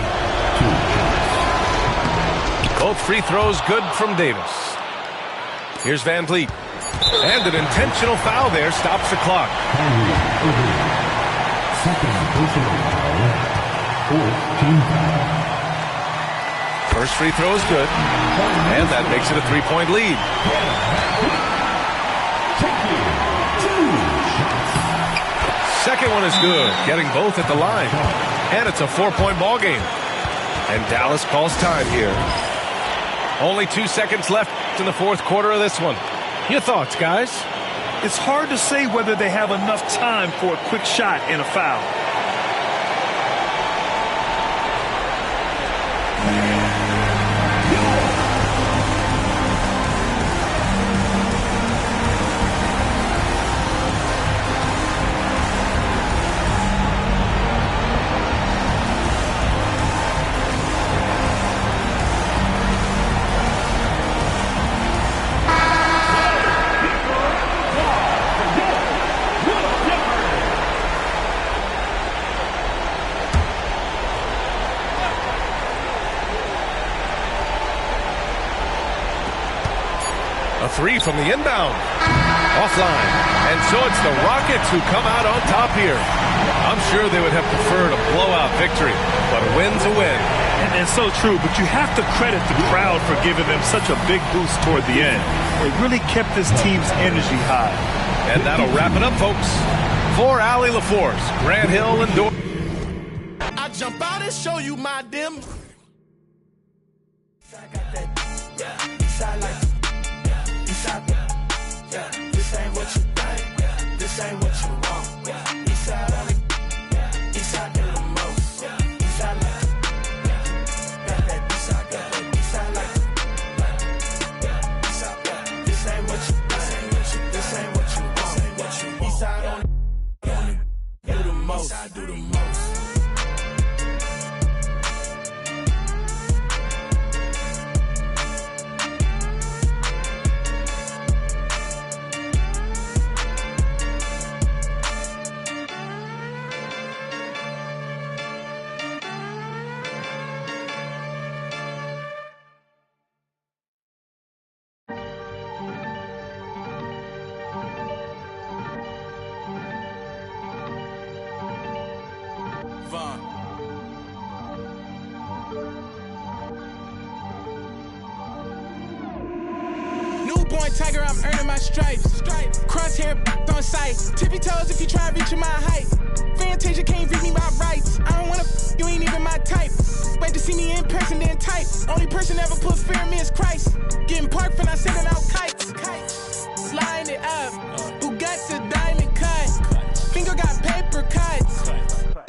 Both free throws good from Davis. Here's Van Vliet. And an intentional foul there stops the clock. First free throw is good. And that makes it a 3-point lead. Second one is good, getting both at the line. And it's a 4-point ball game. And Dallas calls time here. Only 2 seconds left in the fourth quarter of this one. Your thoughts, guys? It's hard to say whether they have enough time for a quick shot and a foul. A three from the inbound. Offline. And so it's the Rockets who come out on top here. I'm sure they would have preferred a blowout victory, but a win's a win. And so true, but you have to credit the crowd for giving them such a big boost toward the end. It really kept this team's energy high. And that'll wrap it up, folks. For Allie LaForce, Grant Hill, and Dor. I jump out and show you my dim. This ain't what you think. This ain't what you want. Eastside only. Eastside do the most. Eastside like. Got that Eastside, got that Eastside like. Eastside, this ain't what you. This ain't what you. This ain't what you want. Eastside only. Do the most. Eastside do the most. Newborn tiger, I'm earning my stripes. Crosshair on sight. Tippy toes if you try reaching my height. Fantasia can't read me my rights. I don't wanna you ain't even my type. Wait to see me in person, then type. Only person ever put fear in me is Christ. Getting parked when I sending out kites. Flying it up. Who got the diamond cut? Finger got paper cuts.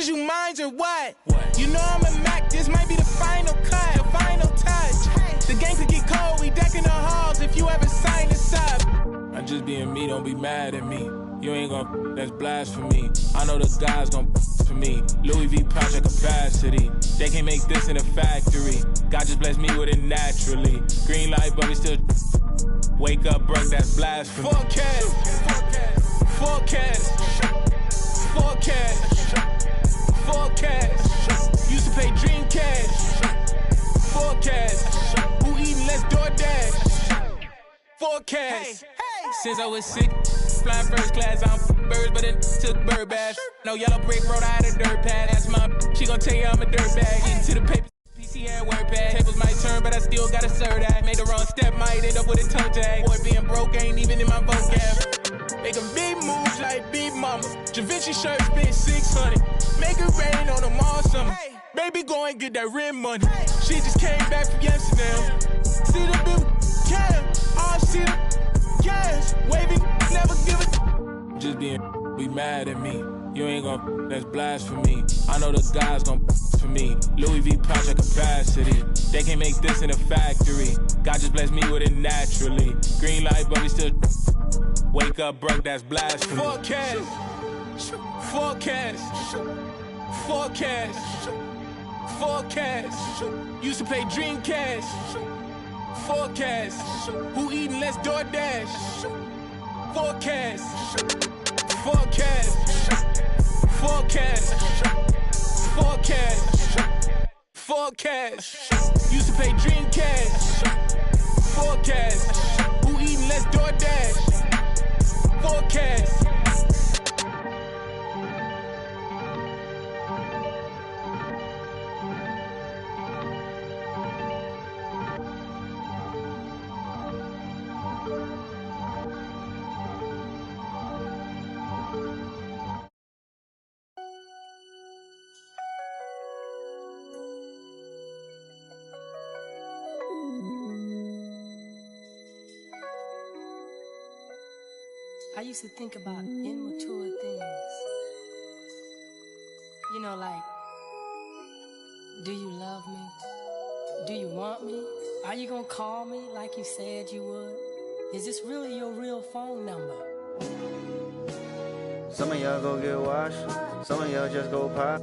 You mind or what? You know I'm a Mac, this might be the final cut, the final touch. The game could get cold, we decking the halls if you ever sign us up. I'm just being me, don't be mad at me. You ain't gon' that's blasphemy. I know the guys gon' for me. Louis V pouch at capacity. They can't make this in a factory. God just blessed me with it naturally. Green light, but we still wake up broke, that's blasphemy. Forecast, forecast, forecast, forecast. Used to play Dream Cash. Forecast. Who eating less DoorDash? Forecast. Since I was sick, flying first class, I'm birds, but it took bird bash. No yellow brick road, I had a dirt pad. That's my, she gon' tell you I'm a dirt bag. Into the paper, PC had word pad. Tables might turn, but I still gotta serve that. Made the wrong step, might end up with a toe tag. Boy, being broke ain't even in my vocab. Making big moves like Big Mama. Givenchy shirt spent 600. Make it rain on them all summer. Baby, go and get that rim money. She just came back from Amsterdam. See the big cam, all see the cash. Waving, never give it. Just being be mad at me. You ain't gon' that's blasphemy. I know the guys gon' for me. Louis V pouch at capacity. They can't make this in a factory. God just blessed me with it naturally. Green light, but we still wake up broke, that's blasphemy. Forecast, forecast, forecast, forecast. Used to play Dream Cash. Forecast. Who eating less DoorDash? Forecast. Forecast. Forecast. Forecast. Forecast. Used to play Dream Cash. Forecast. Who eating less DoorDash? Forecast. I used to think about immature things. You know, like, do you love me? Do you want me? Are you gonna call me like you said you would? Is this really your real phone number? Some of y'all go get washed. Some of y'all just go pop.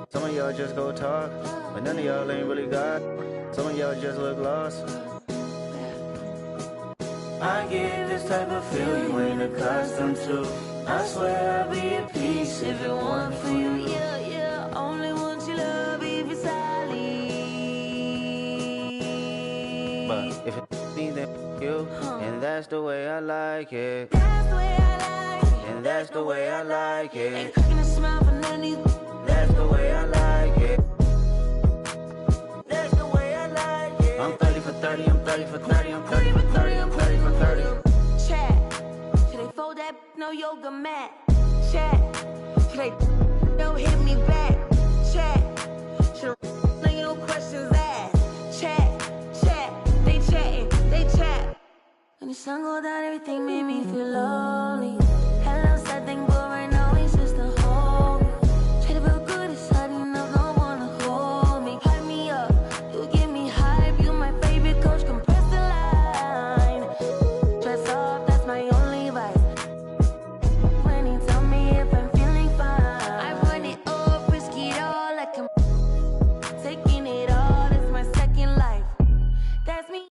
Some of y'all just go talk. But none of y'all ain't really got. Some of y'all just look lost. I get this type of feel you ain't accustomed to. I swear I'll be at peace if it weren't for you. Yeah, yeah, only want your love if it's solid. But if it me, then you. And that's the way I like it. That's the way I like it. And that's the way I like it. Ain't cooking a smile for none of these. That's the way I like it. That's the way I like it. I'm 30 for 30, I'm 30 for 30, I'm 30 for 30, I'm 30 for 30. Chat. Should they fold that no yoga mat? Chat. Should they don't hit me back? Chat. Should I no questions asked? Chat. They chatting, they chat. When the sun go down, everything made me feel lonely. Hello, sad thing, but right now it's just a home. Try to feel good inside, enough, don't wanna hold me. Hype me up, you give me hype. You my favorite coach, compress the line. Dress up, that's my only vibe. When he tell me if I'm feeling fine, I run it up, risk it all, like I'm taking it all. It's my second life. That's me.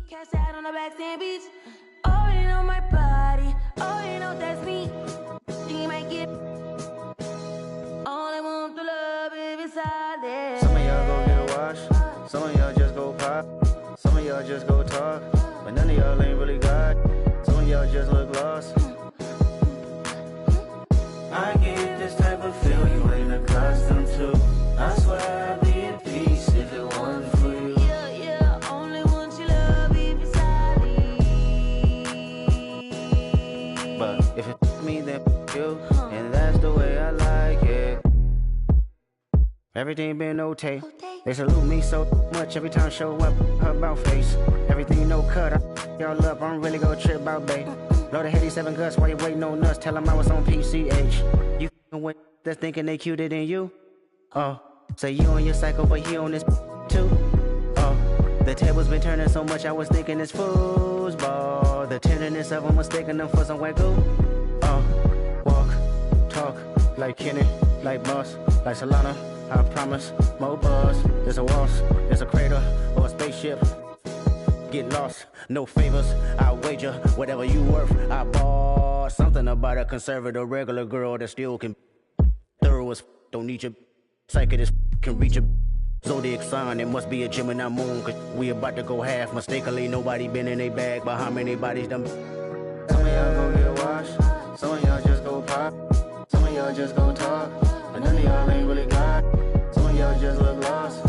Cash out on the back sand beach. Already know my body. Already know that's me. He might get. All I want to love if it's solid. Some of y'all go get a wash. Some of y'all just go pop. Some of y'all just go talk. But none of y'all ain't really God. Some of y'all just look lost. I get this type of feel you ain't accustomed to. I swear I'd be at peace if it wasn't for you. Yeah, only want your love if it's solid. But if it's me, then you. And that's the way I like it. Everything been okay. They salute me so much every time I show up. Her about face. Everything no cut. Y'all up, I'm really gonna trip out, babe. Load of 87 guts while you waiting on us. Tell them I was on PCH. You with that's thinking they cuter than you. Oh, say you on your cycle, but he on this too. Oh, the tables been turning so much, I was thinking it's foosball. The tenderness of them was taking them for some wagyu. Oh, walk, talk, like Kenny, like Boss, like Solana. I promise, more buzz. There's a waltz, there's a crater, or a spaceship. Get lost, no favors, I wager whatever you worth. I bought something about a conservative regular girl that still can thorough as don't need your psychic can reach a zodiac sign. It must be a Gemini moon, cause we about to go half. Mistakenly, nobody been in a bag, but how many bodies done? Some of y'all go get washed, some of y'all just go pop, some of y'all just go talk, but none of y'all ain't really God. Some of y'all just look lost.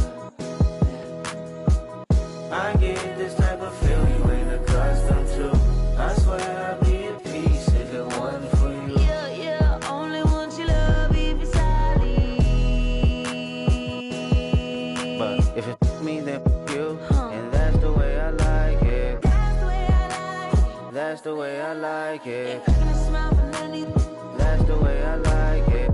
I get this type of feel you ain't accustomed to. I swear I'd be at peace if it wasn't for you. Yeah, only want your love if it's solid. But if it's me, then you. And that's the way I like it. That's the way I like it. That's the way I like it. Ain't cooking a smile for none of these. That's the way I like it.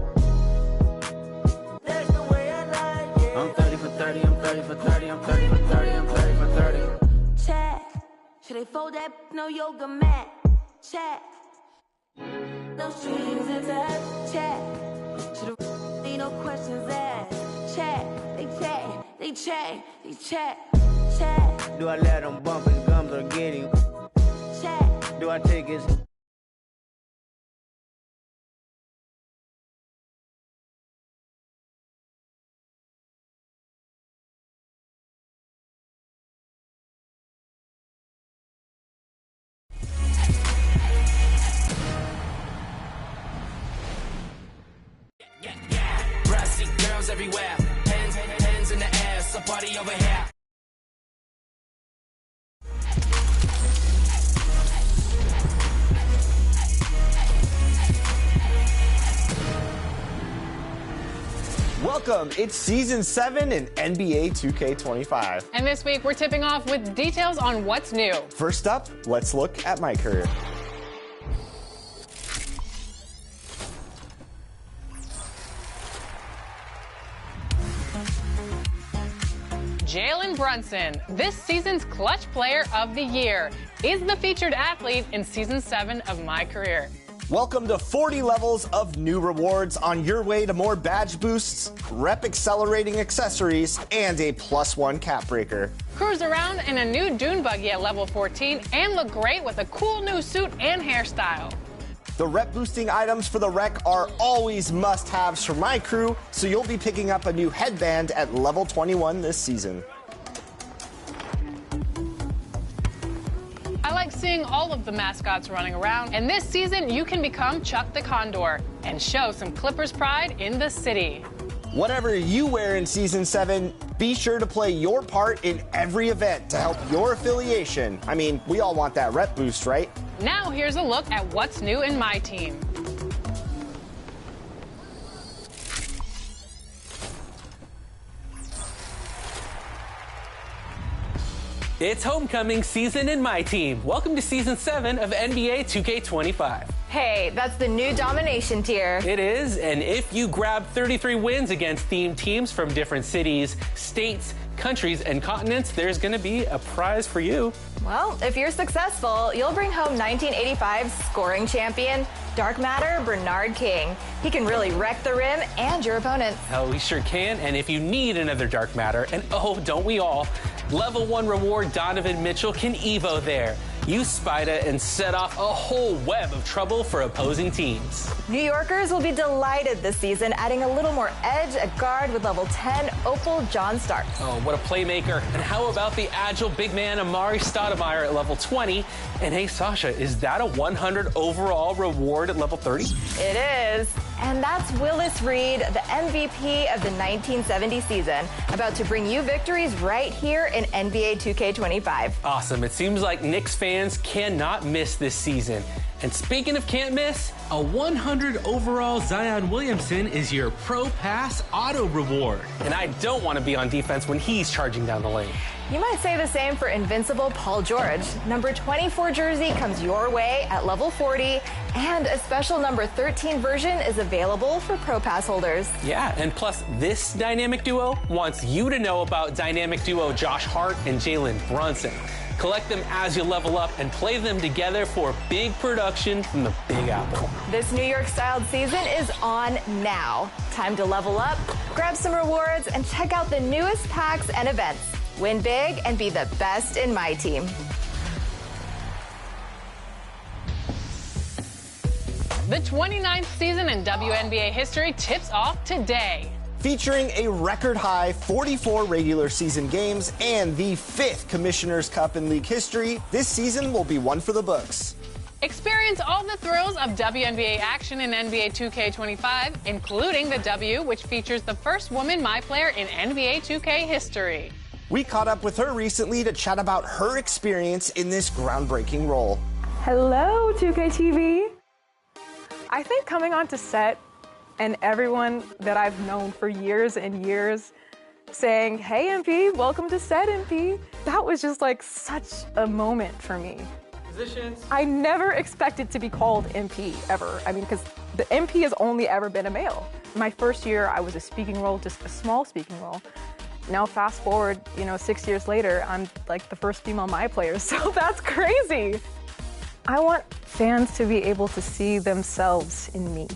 That's the way I like it. I'm 30 for 30, I'm 30 for 30, I'm 30 for 30, I'm 30 for 30. Chat. Should they fold that no yoga mat? Chat. No strings attached. Chat. Should ain't no questions asked. Chat. They chat. They chat. They chat. Chat. Do I let him bump his gums or get him? Chat. Do I take his... Brassy girls everywhere, hands in the air, somebody over here. Welcome, it's Season 7 in NBA 2K25. And this week, we're tipping off with details on what's new. First up, let's look at my career. Jalen Brunson, this season's Clutch Player of the Year, is the featured athlete in Season 7 of My Career. Welcome to 40 levels of new rewards on your way to more badge boosts, rep accelerating accessories, and a +1 cap breaker. Cruise around in a new dune buggy at level 14 and look great with a cool new suit and hairstyle. The rep boosting items for the rec are always must-haves for my crew, so you'll be picking up a new headband at level 21 this season. like seeing all of the mascots running around, and this season you can become Chuck the Condor and show some Clippers pride in the city. Whatever you wear in Season 7, be sure to play your part in every event to help your affiliation. I mean, we all want that rep boost, right? Now here's a look at what's new in my team. It's homecoming season in my team. Welcome to Season 7 of NBA 2K25. Hey, that's the new domination tier. It is, and if you grab 33 wins against themed teams from different cities, states, countries, and continents, there's going to be a prize for you. Well, if you're successful, you'll bring home 1985's scoring champion, Dark Matter Bernard King. He can really wreck the rim and your opponents. Oh, he sure can, and if you need another Dark Matter, and oh, don't we all, Level 1 reward Donovan Mitchell can Evo there. Use Spida and set off a whole web of trouble for opposing teams. New Yorkers will be delighted this season, adding a little more edge at guard with level 10 Opal John Starks. Oh, what a playmaker. And how about the agile big man Amari Stoudemire at level 20? And hey, Sasha, is that a 100 overall reward at level 30? It is. And that's Willis Reed, the MVP of the 1970 season, about to bring you victories right here in NBA 2K25. Awesome. It seems like Knicks fans cannot miss this season. And speaking of can't miss, a 100 overall Zion Williamson is your Pro Pass auto reward. And I don't want to be on defense when he's charging down the lane. You might say the same for invincible Paul George. Number 24 jersey comes your way at level 40, and a special number 13 version is available for Pro Pass holders. Yeah, and plus this dynamic duo wants you to know about dynamic duo Josh Hart and Jalen Brunson. Collect them as you level up and play them together for big production from the Big Apple. This New York-styled season is on now. Time to level up, grab some rewards, and check out the newest packs and events. Win big and be the best in my team. The 29th season in WNBA history tips off today. Featuring a record-high 44 regular season games and the 5th Commissioner's Cup in league history, this season will be one for the books. Experience all the thrills of WNBA action in NBA 2K25, including the W, which features the first woman My Player in NBA 2K history. We caught up with her recently to chat about her experience in this groundbreaking role. Hello, 2K TV. I think coming onto set and everyone that I've known for years and years saying, hey, MP, welcome to set, MP. That was just like such a moment for me. Positions. I never expected to be called MP ever. I mean, because the MP has only ever been a male. My first year, I was a speaking role, just a small speaking role. Now fast forward, 6 years later, I'm like the first female My Player, so that's crazy. I want fans to be able to see themselves in me.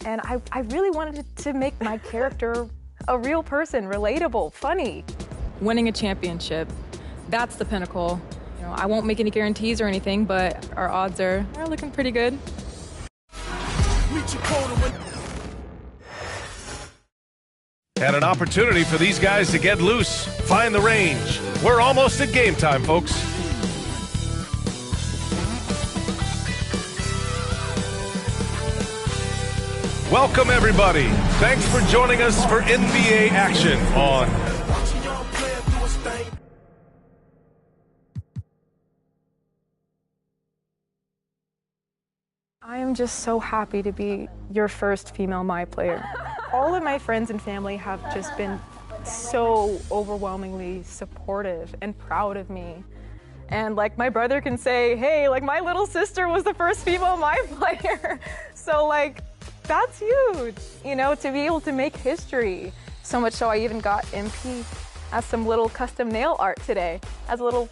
And I really wanted to make my character a real person, relatable, funny. Winning a championship, that's the pinnacle. I won't make any guarantees or anything, but our odds are looking pretty good. And an opportunity for these guys to get loose, find the range. We're almost at game time, folks. Welcome, everybody. Thanks for joining us for NBA action on I am just so happy to be your first female My Player. All of my friends and family have just been so overwhelmingly supportive and proud of me. And like my brother can say, hey, like my little sister was the first female My Player. So like, that's huge, to be able to make history. So much so I even got MP as some little custom nail art today as a little,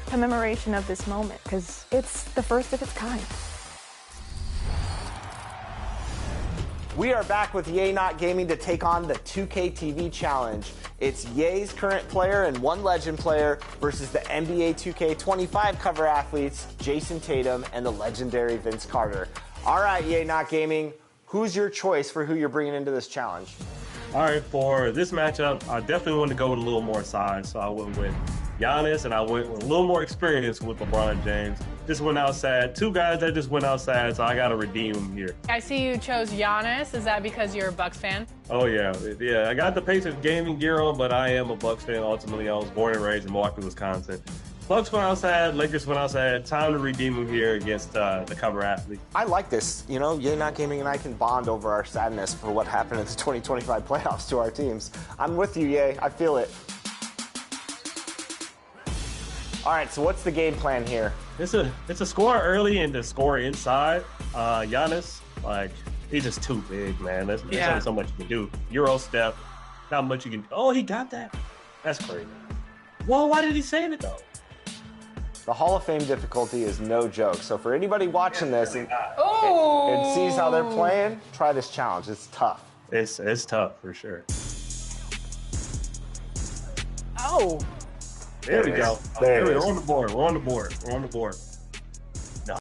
commemoration of this moment, because it's the first of its kind. We are back with Yay Not Gaming to take on the 2K TV Challenge. It's Yay's current player and one legend player versus the NBA 2K25 cover athletes, Jason Tatum and the legendary Vince Carter. All right, Yay Not Gaming, who's your choice for who you're bringing into this challenge? All right, for this matchup, I definitely want to go with a little more size, so I went with Giannis, and I went with a little more experience with LeBron James. Just went outside. Two guys that just went outside, so I got to redeem them here. I see you chose Giannis. Is that because you're a Bucks fan? Oh, yeah. I got the Pacers gaming gear on, but I am a Bucks fan. Ultimately, I was born and raised in Milwaukee, Wisconsin. Bucks went outside, Lakers went outside. Time to redeem them here against the cover athlete. I like this. You know, Yay Not Gaming and I can bond over our sadness for what happened in the 2025 playoffs to our teams. I'm with you, Yay. I feel it. All right, so what's the game plan here? It's a score early and to score inside. Giannis, he's just too big, man. There's only so much you can do. Euro step, not much you can. Oh, he got that. That's crazy. Well, why did he save it though? The Hall of Fame difficulty is no joke. So for anybody watching this and sees how they're playing, try this challenge. It's tough. It's tough for sure. Oh. There we go. We're on the board. We're on the board. We're on the board. No.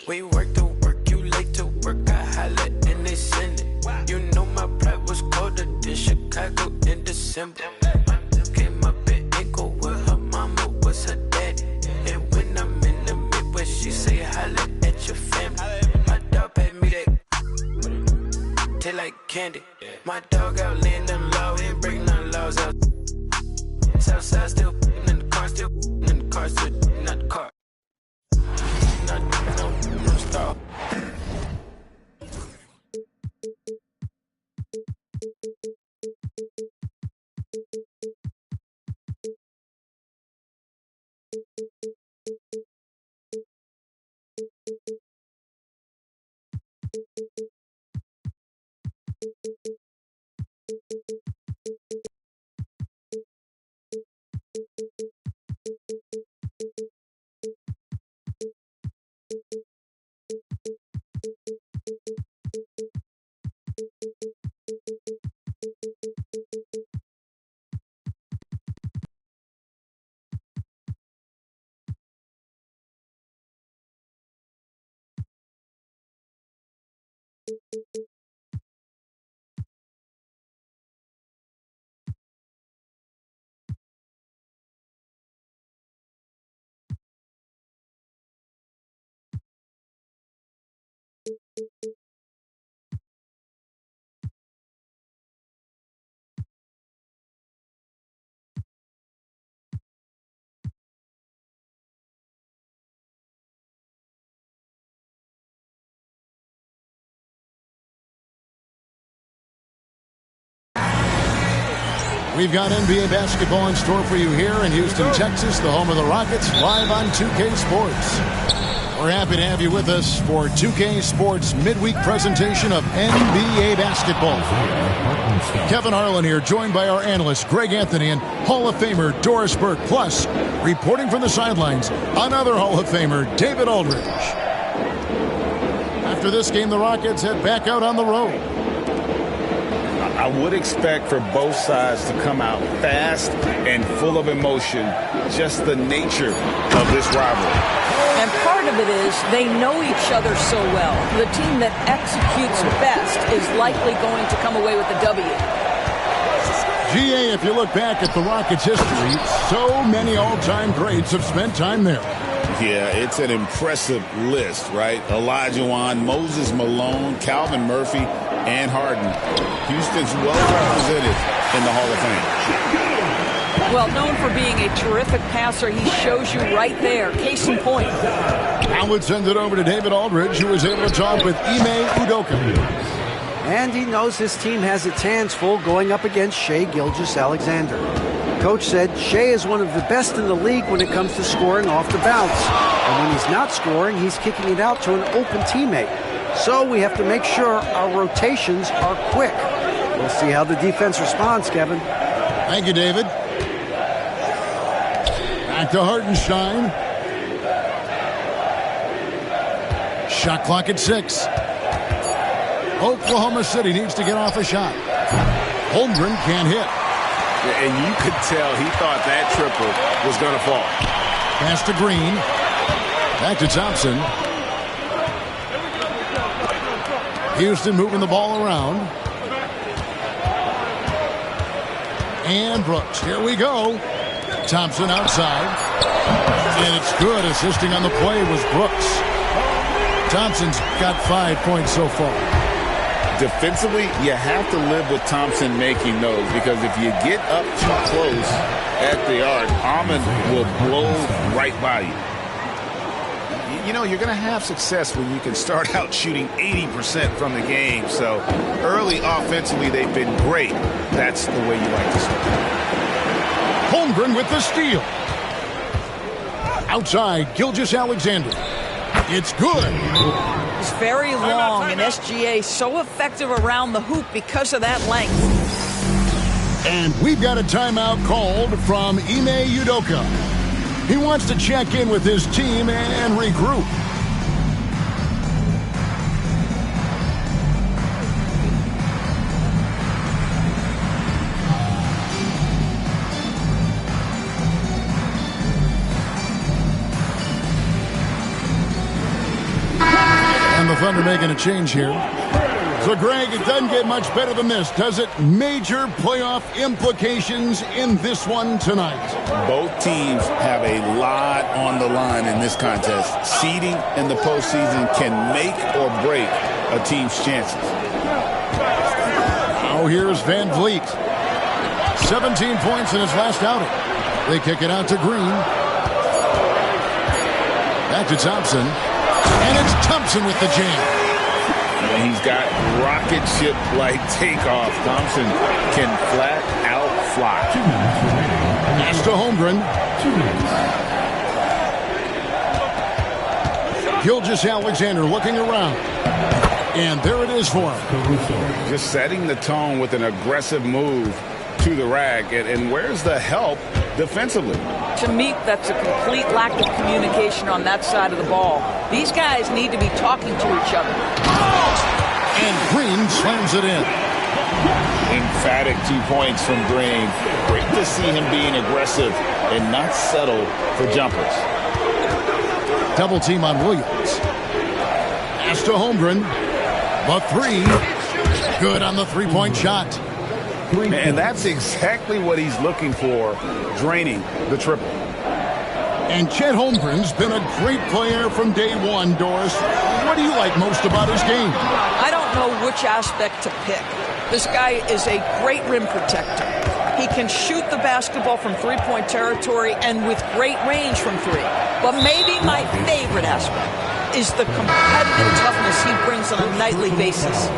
We work to work, you late to work, I holla and they send it. You know my pride was colder than Chicago in December. My dude came up in Inglewood with her mama was her daddy. And when I'm in the Midwest, she say holla at your family. My dog paid me that taste like candy. My dog out laying them low, ain't breaking none laws out. Southside still in the car, still in the car, still not the car. No stop. We've got NBA basketball in store for you here in Houston, Texas, the home of the Rockets, live on 2K Sports. We're happy to have you with us for 2K Sports midweek presentation of NBA basketball. Kevin Harlan here, joined by our analyst Greg Anthony and Hall of Famer Doris Burke. Plus, reporting from the sidelines, another Hall of Famer, David Aldridge. After this game, the Rockets head back out on the road. I would expect for both sides to come out fast and full of emotion, just the nature of this rivalry. And part of it is they know each other so well. The team that executes best is likely going to come away with the W. GA, if you look back at the Rockets' history, so many all-time greats have spent time there. Yeah, it's an impressive list, right? Olajuwon, Moses Malone, Calvin Murphy, and Harden. Houston's well represented in the Hall of Fame. Well, known for being a terrific passer, he shows you right there. Case in point. Now let's send it over to David Aldridge, who was able to talk with Ime Udoka. And he knows his team has its hands full going up against Shai Gilgeous-Alexander. Coach said Shai is one of the best in the league when it comes to scoring off the bounce. And when he's not scoring, he's kicking it out to an open teammate. So we have to make sure our rotations are quick. We'll see how the defense responds, Kevin. Thank you, David. Back to Hartenstein. Shot clock at 6. Oklahoma City needs to get off a shot. Holmgren can't hit. And you could tell he thought that triple was going to fall. Pass to Green. Back to Thompson. Houston moving the ball around. And Brooks. Here we go. Thompson outside. And it's good. Assisting on the play was Brooks. Thompson's got 5 points so far. Defensively, you have to live with Thompson making those, because if you get up too close at the arc, Ahmed will blow right by you. You know, you're going to have success when you can start out shooting 80% from the game. So early offensively, they've been great. That's the way you like to start. Holmgren with the steal. Outside, Gilgeous-Alexander. It's good. It's very long, and SGA so effective around the hoop because of that length. And we've got a timeout called from Ime Udoka. He wants to check in with his team and regroup. And the Thunder making a change here. So, Greg, it doesn't get much better than this, does it? Major playoff implications in this one tonight. Both teams have a lot on the line in this contest. Seeding in the postseason can make or break a team's chances. Now here's Van Vliet. 17 points in his last outing. They kick it out to Green. Back to Thompson. And it's Thompson with the jam. And he's got rocket ship-like takeoff. Thompson can flat out fly. Pass to Holmgren. 2 minutes. Gilgeous-Alexander looking around. And there it is for him. Just setting the tone with an aggressive move to the rack. And where's the help defensively? To me, that's a complete lack of communication on that side of the ball. These guys need to be talking to each other. And Green slams it in. Emphatic 2 points from Green. Great to see him being aggressive and not settle for jumpers. Double team on Williams. Pass to Holmgren. But 3. Good on the three-point shot. And that's exactly what he's looking for, draining the triple. And Chet Holmgren's been a great player from day one, Doris. What do you like most about his game? I don't know which aspect to pick. This guy is a great rim protector. He can shoot the basketball from three-point territory and with great range from 3. But maybe my favorite aspect is the competitive toughness he brings on a nightly basis.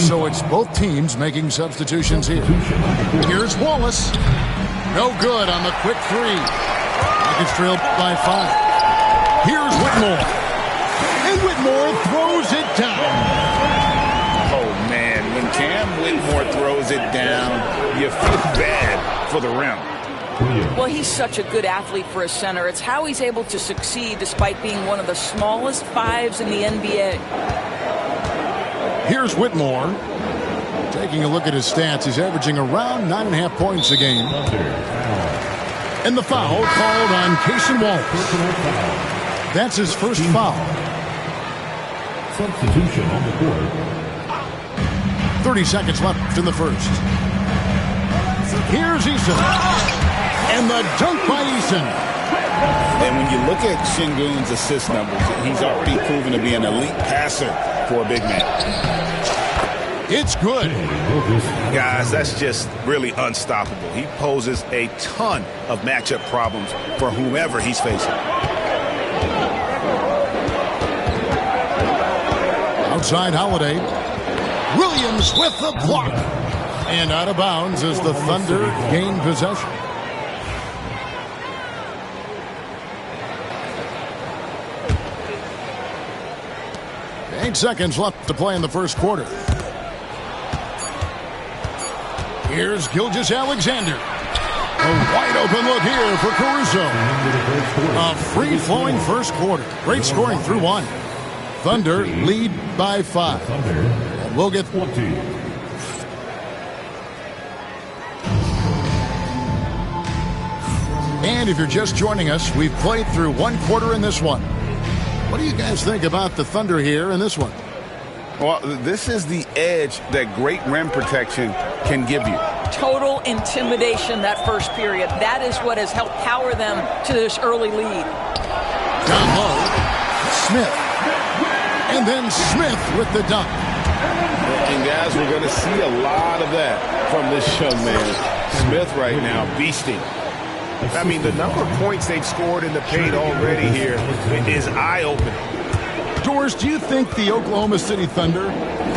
So it's both teams making substitutions here. Here's Wallace. No good on the quick 3. It's trailed by 5. Here's Whitmore. And Whitmore throws it down. Oh, man. When Cam Whitmore throws it down, you feel bad for the rim. Well, he's such a good athlete for a center. It's how he's able to succeed despite being one of the smallest 5s in the NBA. Here's Whitmore. Taking a look at his stats, he's averaging around 9.5 points a game. And the foul called on Cason Wallace. That's his first foul. Substitution on the court. 30 seconds left in the first. Here's Eason. And the dunk by Eason. And when you look at Şengün's assist numbers, he's already proven to be an elite passer for a big man. It's good. Guys, that's just really unstoppable. He poses a ton of matchup problems for whomever he's facing. Outside Holiday. Williams with the block. And out of bounds as the Thunder gain possession. 8 seconds left to play in the first quarter. Here's Gilgeous-Alexander. A wide open look here for Caruso. A free-flowing first quarter. Great scoring through 1. Thunder lead by 5. And we'll get 20. And if you're just joining us, we've played through 1 quarter in this one. What do you guys think about the Thunder here in this one? Well, this is the edge that great rim protection can give you. Total intimidation that first period. That is what has helped power them to this early lead. Down low, Smith. And then Smith with the dunk. And guys, we're going to see a lot of that from this young man. Smith right now, beasting. I mean, the number of points they've scored in the paint already here is eye-opening. Doris, do you think the Oklahoma City Thunder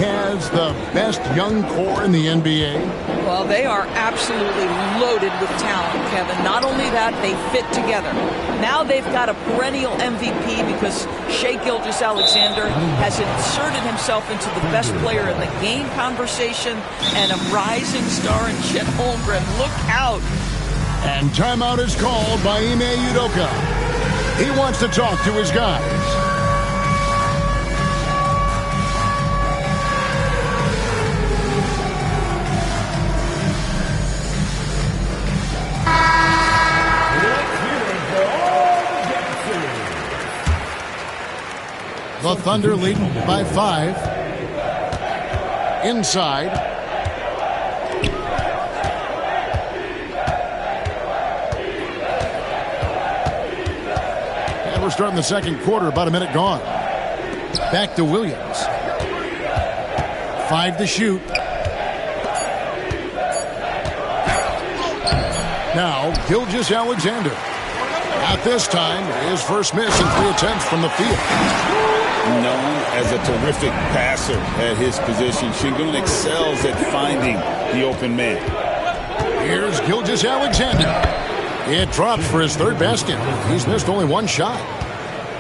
has the best young core in the NBA? Well, they are absolutely loaded with talent, Kevin. Not only that, they fit together. Now they've got a perennial MVP because Shai Gilgeous-Alexander has inserted himself into the best player in the game conversation and a rising star in Chet Holmgren. Look out. And timeout is called by Ime Udoka. He wants to talk to his guys. The Thunder leading by 5. Inside. And we're starting the second quarter, about a minute gone. Back to Williams. 5 to shoot. Now, Gilgeous-Alexander. At this time, his first miss in 3 attempts from the field. Known as a terrific passer at his position, Şengün excels at finding the open man. Here's Gilgeous-Alexander. It drops for his 3rd basket. He's missed only 1 shot.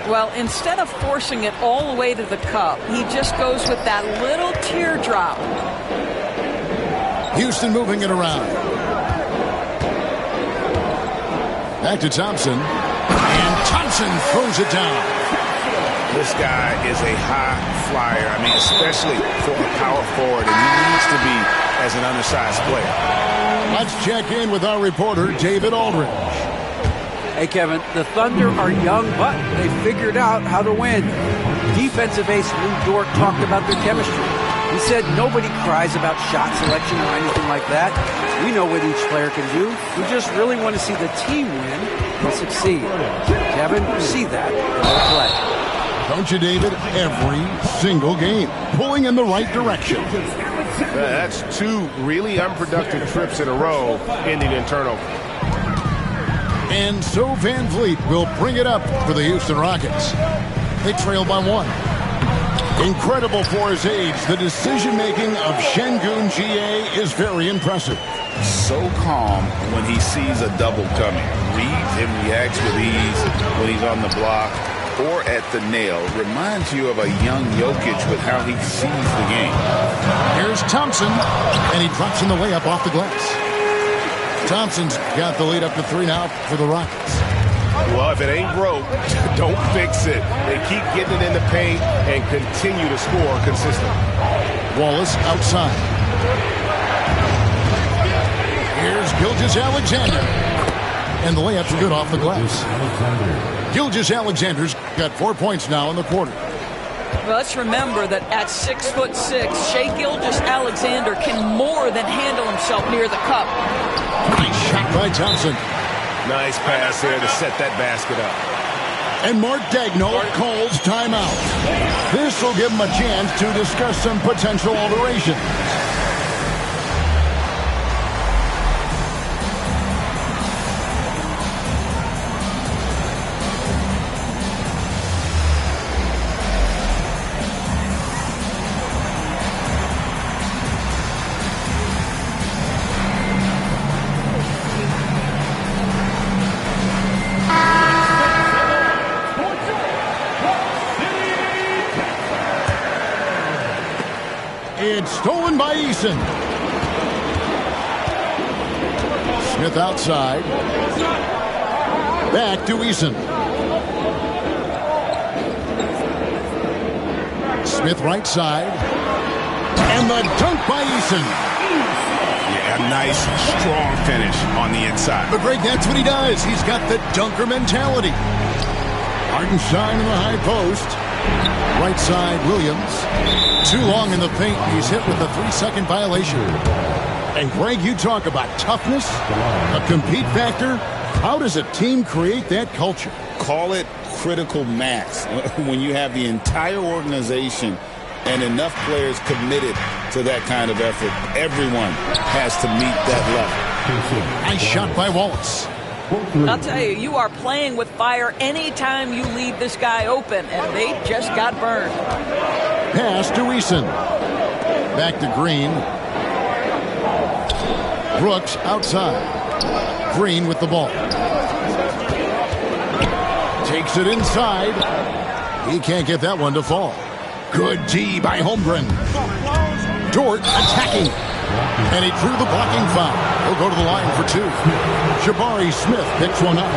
Well, instead of forcing it all the way to the cup, he just goes with that little teardrop. Houston moving it around. Back to Thompson. And Thompson throws it down. This guy is a high flyer. I mean, especially for a power forward, and he needs to be as an undersized player. Let's check in with our reporter, David Aldridge. Hey, Kevin, the Thunder are young, but they figured out how to win. Defensive ace Lou Dort talked about their chemistry. He said nobody cries about shot selection or anything like that. We know what each player can do. We just really want to see the team win and succeed. Kevin, you see that in their play. Don't you, David? Every single game. Pulling in the right direction. That's 2 really unproductive trips in a row, ending in turnover. And so Van Vliet will bring it up for the Houston Rockets. They trail by 1. Incredible for his age. The decision-making of Şengün GA is very impressive. So calm when he sees a double coming. Reads and reacts with ease when he's on the block or at the nail. Reminds you of a young Jokic with how he sees the game. Here's Thompson, and he drops in the layup off the glass. Thompson's got the lead up to 3 now for the Rockets. Well, if it ain't broke, don't fix it. They keep getting it in the paint and continue to score consistently. Wallace outside. Here's Gilgeous-Alexander. And the layup's good off the glass. Gilgeous-Alexander's got 4 points now in the quarter. Well, let's remember that at 6'6", Shai Gilgeous-Alexander can more than handle himself near the cup. Nice shot by Thompson. Nice pass there to set that basket up. And Mark Daigneault calls timeout. This will give him a chance to discuss some potential alterations. It's stolen by Eason. Smith outside. Back to Eason. Smith right side. And the dunk by Eason. Yeah, a nice, strong finish on the inside. But Greg, that's what he does. He's got the dunker mentality. Hartenstein in the high post. Right side, Williams. Too long in the paint. He's hit with a 3-second violation. And Greg, you talk about toughness, a compete factor. How does a team create that culture? Call it critical mass. When you have the entire organization and enough players committed to that kind of effort, everyone has to meet that level. Nice shot by Wallace. I'll tell you, you are playing with fire anytime you leave this guy open, and they just got burned. Pass to Eason. Back to Green. Brooks outside. Green with the ball. Takes it inside. He can't get that one to fall. Good D by Holmgren. Dort attacking. And he drew the blocking foul. He'll go to the line for 2. Jabari Smith picks one up.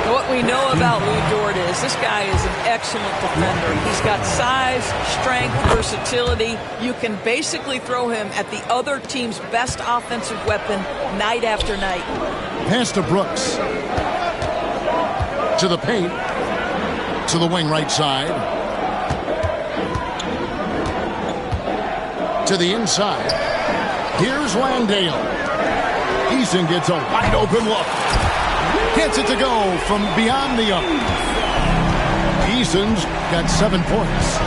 What we know about Lou Dort is this guy is an excellent defender. He's got size, strength, versatility. You can basically throw him at the other team's best offensive weapon night after night. Pass to Brooks. To the paint. To the wing right side. To the inside. Here's Landale. Eason gets a wide open look. Gets it to go from beyond the arc. Eason's got 7 points.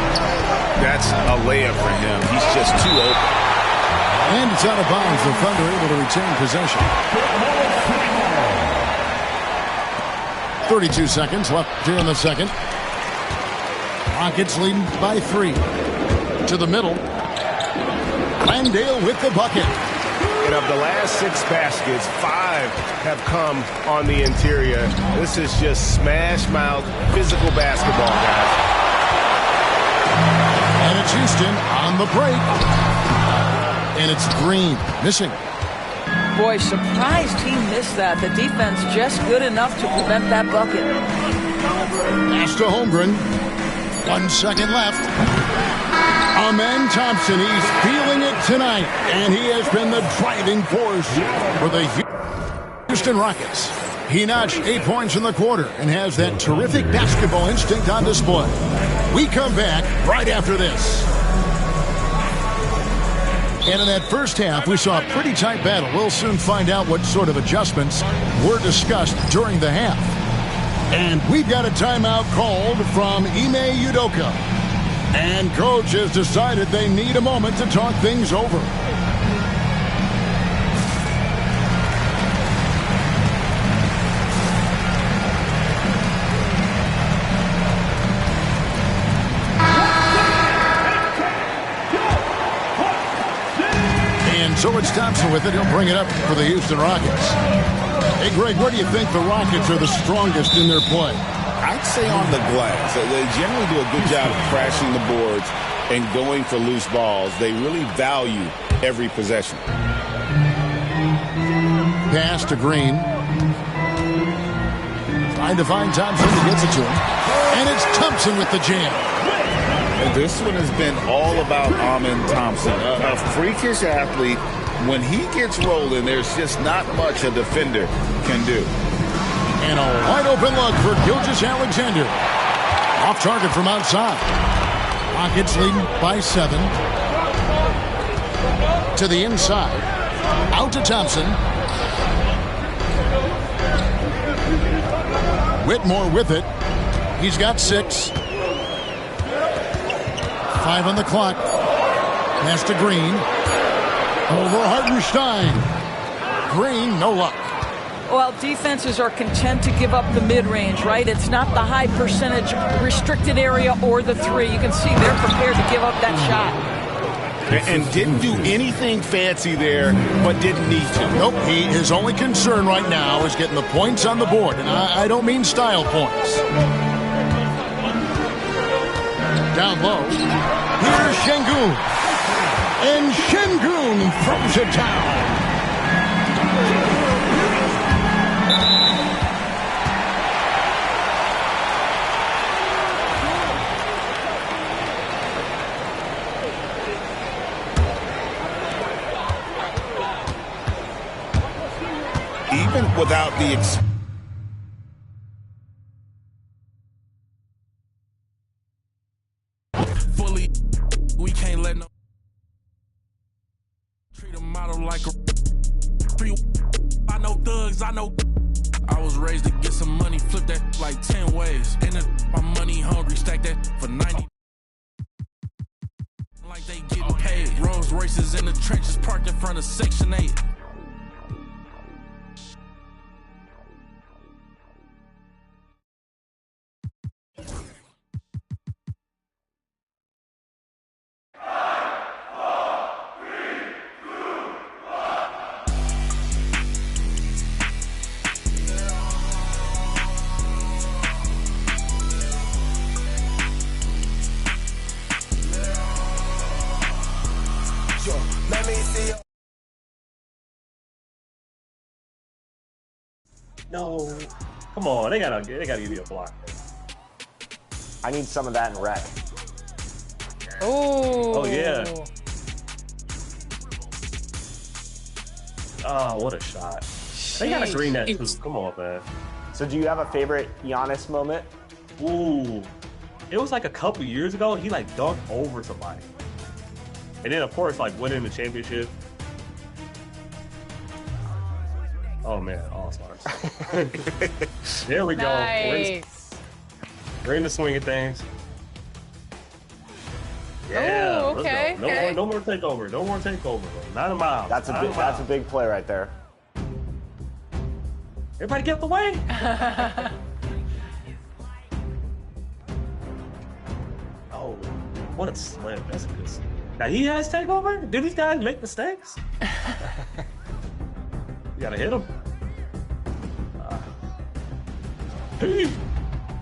That's a layup for him. He's just too open. And it's out of bounds. The Thunder able to retain possession. 32 seconds left here in the second. Rockets leading by 3. To the middle. Landale with the bucket. And of the last 6 baskets, 5 have come on the interior. This is just smash mouth physical basketball, guys. And it's Houston on the break. And it's Green missing. Boy, surprised he missed that. The defense just good enough to prevent that bucket. Pass to Holmgren. 1 second left. Amen Thompson, he's feeling it tonight, and he has been the driving force for the Houston Rockets. He notched 8 points in the quarter and has that terrific basketball instinct on display. We come back right after this. And in that first half, we saw a pretty tight battle. We'll soon find out what sort of adjustments were discussed during the half. And we've got a timeout called from Ime Udoka. And coach has decided they need a moment to talk things over. And so it's Thompson with it. He'll bring it up for the Houston Rockets. Hey, Greg, where do you think the Rockets are the strongest in their play? I'd say on the glass. They generally do a good job of crashing the boards and going for loose balls. They really value every possession. Pass to Green. Trying to find Thompson who gets it to him. And it's Thompson with the jam. And this one has been all about Amen Thompson. A freakish athlete. When he gets rolling, there's just not much a defender can do. And a wide open look for Gilgeous-Alexander. Off target from outside. Rockets leading by 7. To the inside. Out to Thompson. Whitmore with it. He's got 6. 5 on the clock. Pass to Green. Over Hartenstein. Green, no luck. Well, defenses are content to give up the mid-range, right? It's not the high percentage restricted area or the 3. You can see they're prepared to give up that shot. And didn't do anything fancy there, but didn't need to. Nope, his only concern right now is getting the points on the board. And I don't mean style points. Down low. Here's Şengün. And Şengün throws it down. Even without the fully, we can't let no treat a model like a free. I know thugs, I know. I was raised to get some money, flip that like 10 ways. And my money hungry, stack that for 90. Like they getting paid. Rolls Royces in the trenches, parked in front of Section 8. Let me see you. No, come on, they gotta give you a block. I need some of that in rec. Oh yeah. Oh, what a shot. They gotta green that too. Come on, man. So do you have a favorite Giannis moment? Ooh, it was like a couple years ago. He like dunked over somebody. And then, of course, like winning the championship. Oh, man, All-Stars. There we go. Nice. We're in the swing of things. Yeah. Oh, okay. No more takeover. No more takeover. Not a mile. That's a big play right there. Everybody get out the way. Oh, what a slam. That's a good slam. Now he has takeover? Do these guys make mistakes? You gotta hit him.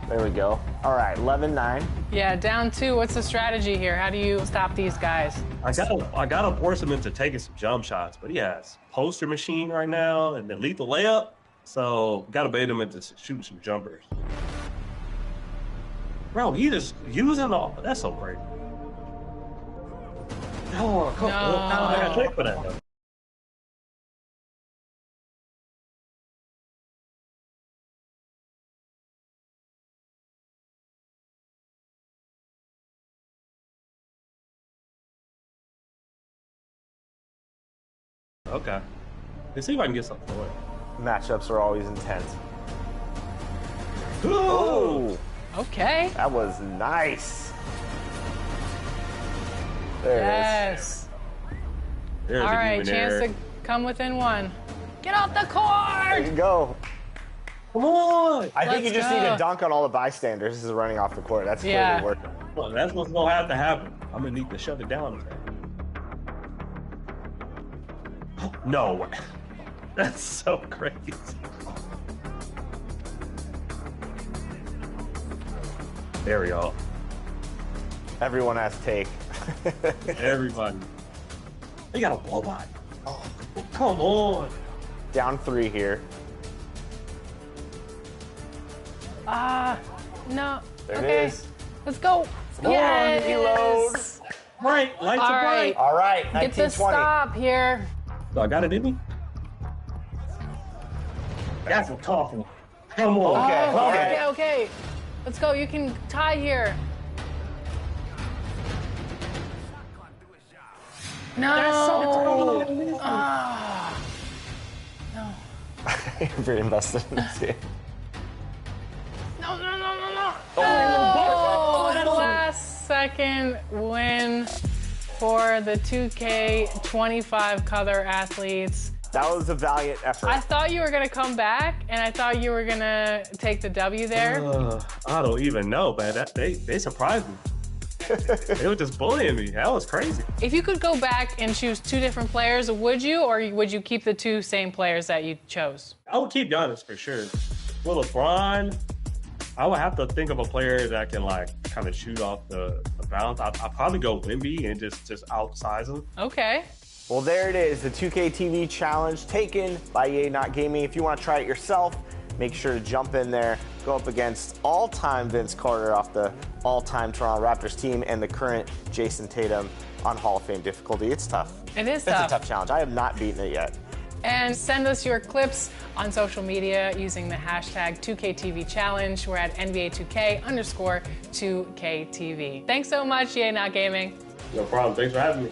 There we go. All right, 11-9. Yeah, down 2. What's the strategy here? How do you stop these guys? I gotta force him into taking some jump shots, but he has poster machine right now and then lethal layup. So gotta bait him into shooting some jumpers. Bro, he just using all. That's so great. Oh, come on. I got to take for that, though. Okay. Let's see if I can get something away. Matchups are always intense. Oh! Okay. That was nice. There yes. it is. There's all right, chance to come within 1. Get off the court! There you go. Come on! I think you just need to dunk on all the bystanders. This is running off the court. That's clearly working. Well, that's what's going to have to happen. I'm going to need to shut it down. No way. That's so crazy. There we go. Everyone has take. Everybody. They got a blow by. Oh, come on. Down 3 here. No. There okay. it is. Let's go. Yes. Reload. Right. Lights are bright. All right. Get the stop here. So I got it in me. That's what I'm talking. Come on. Okay. Let's go. You can tie here. No. No. You're very invested in this game. No. Oh, last second win for the 2K25 color athletes. That was a valiant effort. I thought you were going to come back, and I thought you were going to take the W there. I don't even know, man. They surprised me. They were just bullying me. That was crazy. If you could go back and choose 2 different players, would you, or would you keep the 2 same players that you chose? I would keep Giannis for sure. With LeBron, I would have to think of a player that can like kind of shoot off the bounds. I'll probably go Wemby and just outsize him. Okay. Well, there it is, the 2K TV challenge taken by EA Not Gaming. If you want to try it yourself, make sure to jump in there, go up against all-time Vince Carter off the all-time Toronto Raptors team and the current Jason Tatum on Hall of Fame difficulty. It's tough. It is tough. tough. It's a tough challenge. I have not beaten it yet. And send us your clips on social media using the hashtag 2KTV Challenge. We're at NBA2K_2KTV. Thanks so much, EA Not Gaming. No problem. Thanks for having me.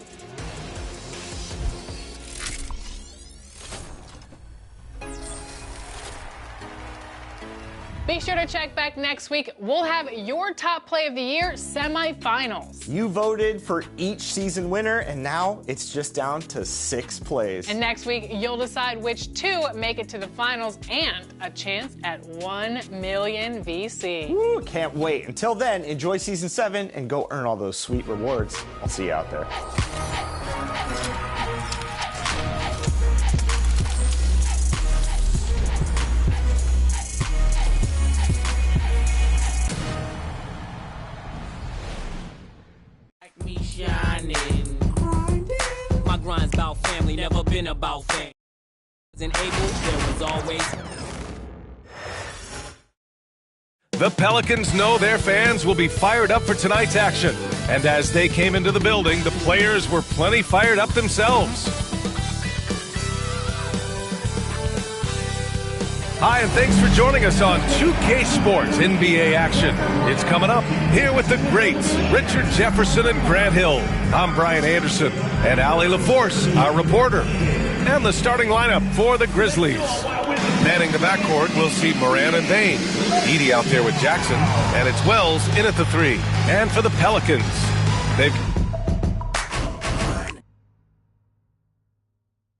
Be sure to check back next week. We'll have your top play of the year semifinals. You voted for each season winner, and now it's just down to 6 plays. And next week, you'll decide which 2 make it to the finals and a chance at 1 million VC. Woo, can't wait. Until then, enjoy season 7 and go earn all those sweet rewards. I'll see you out there. Me shining. My grind's about family, never been about fame. Wasn't able, there was always. The Pelicans know their fans will be fired up for tonight's action. And as they came into the building, the players were plenty fired up themselves. Hi, and thanks for joining us on 2K Sports NBA Action. It's coming up here with the greats, Richard Jefferson and Grant Hill. I'm Brian Anderson, and Allie LaForce, our reporter. And the starting lineup for the Grizzlies. Manning the backcourt, we'll see Moran and Bain. Edey out there with Jackson, and it's Wells in at the 3. And for the Pelicans, they've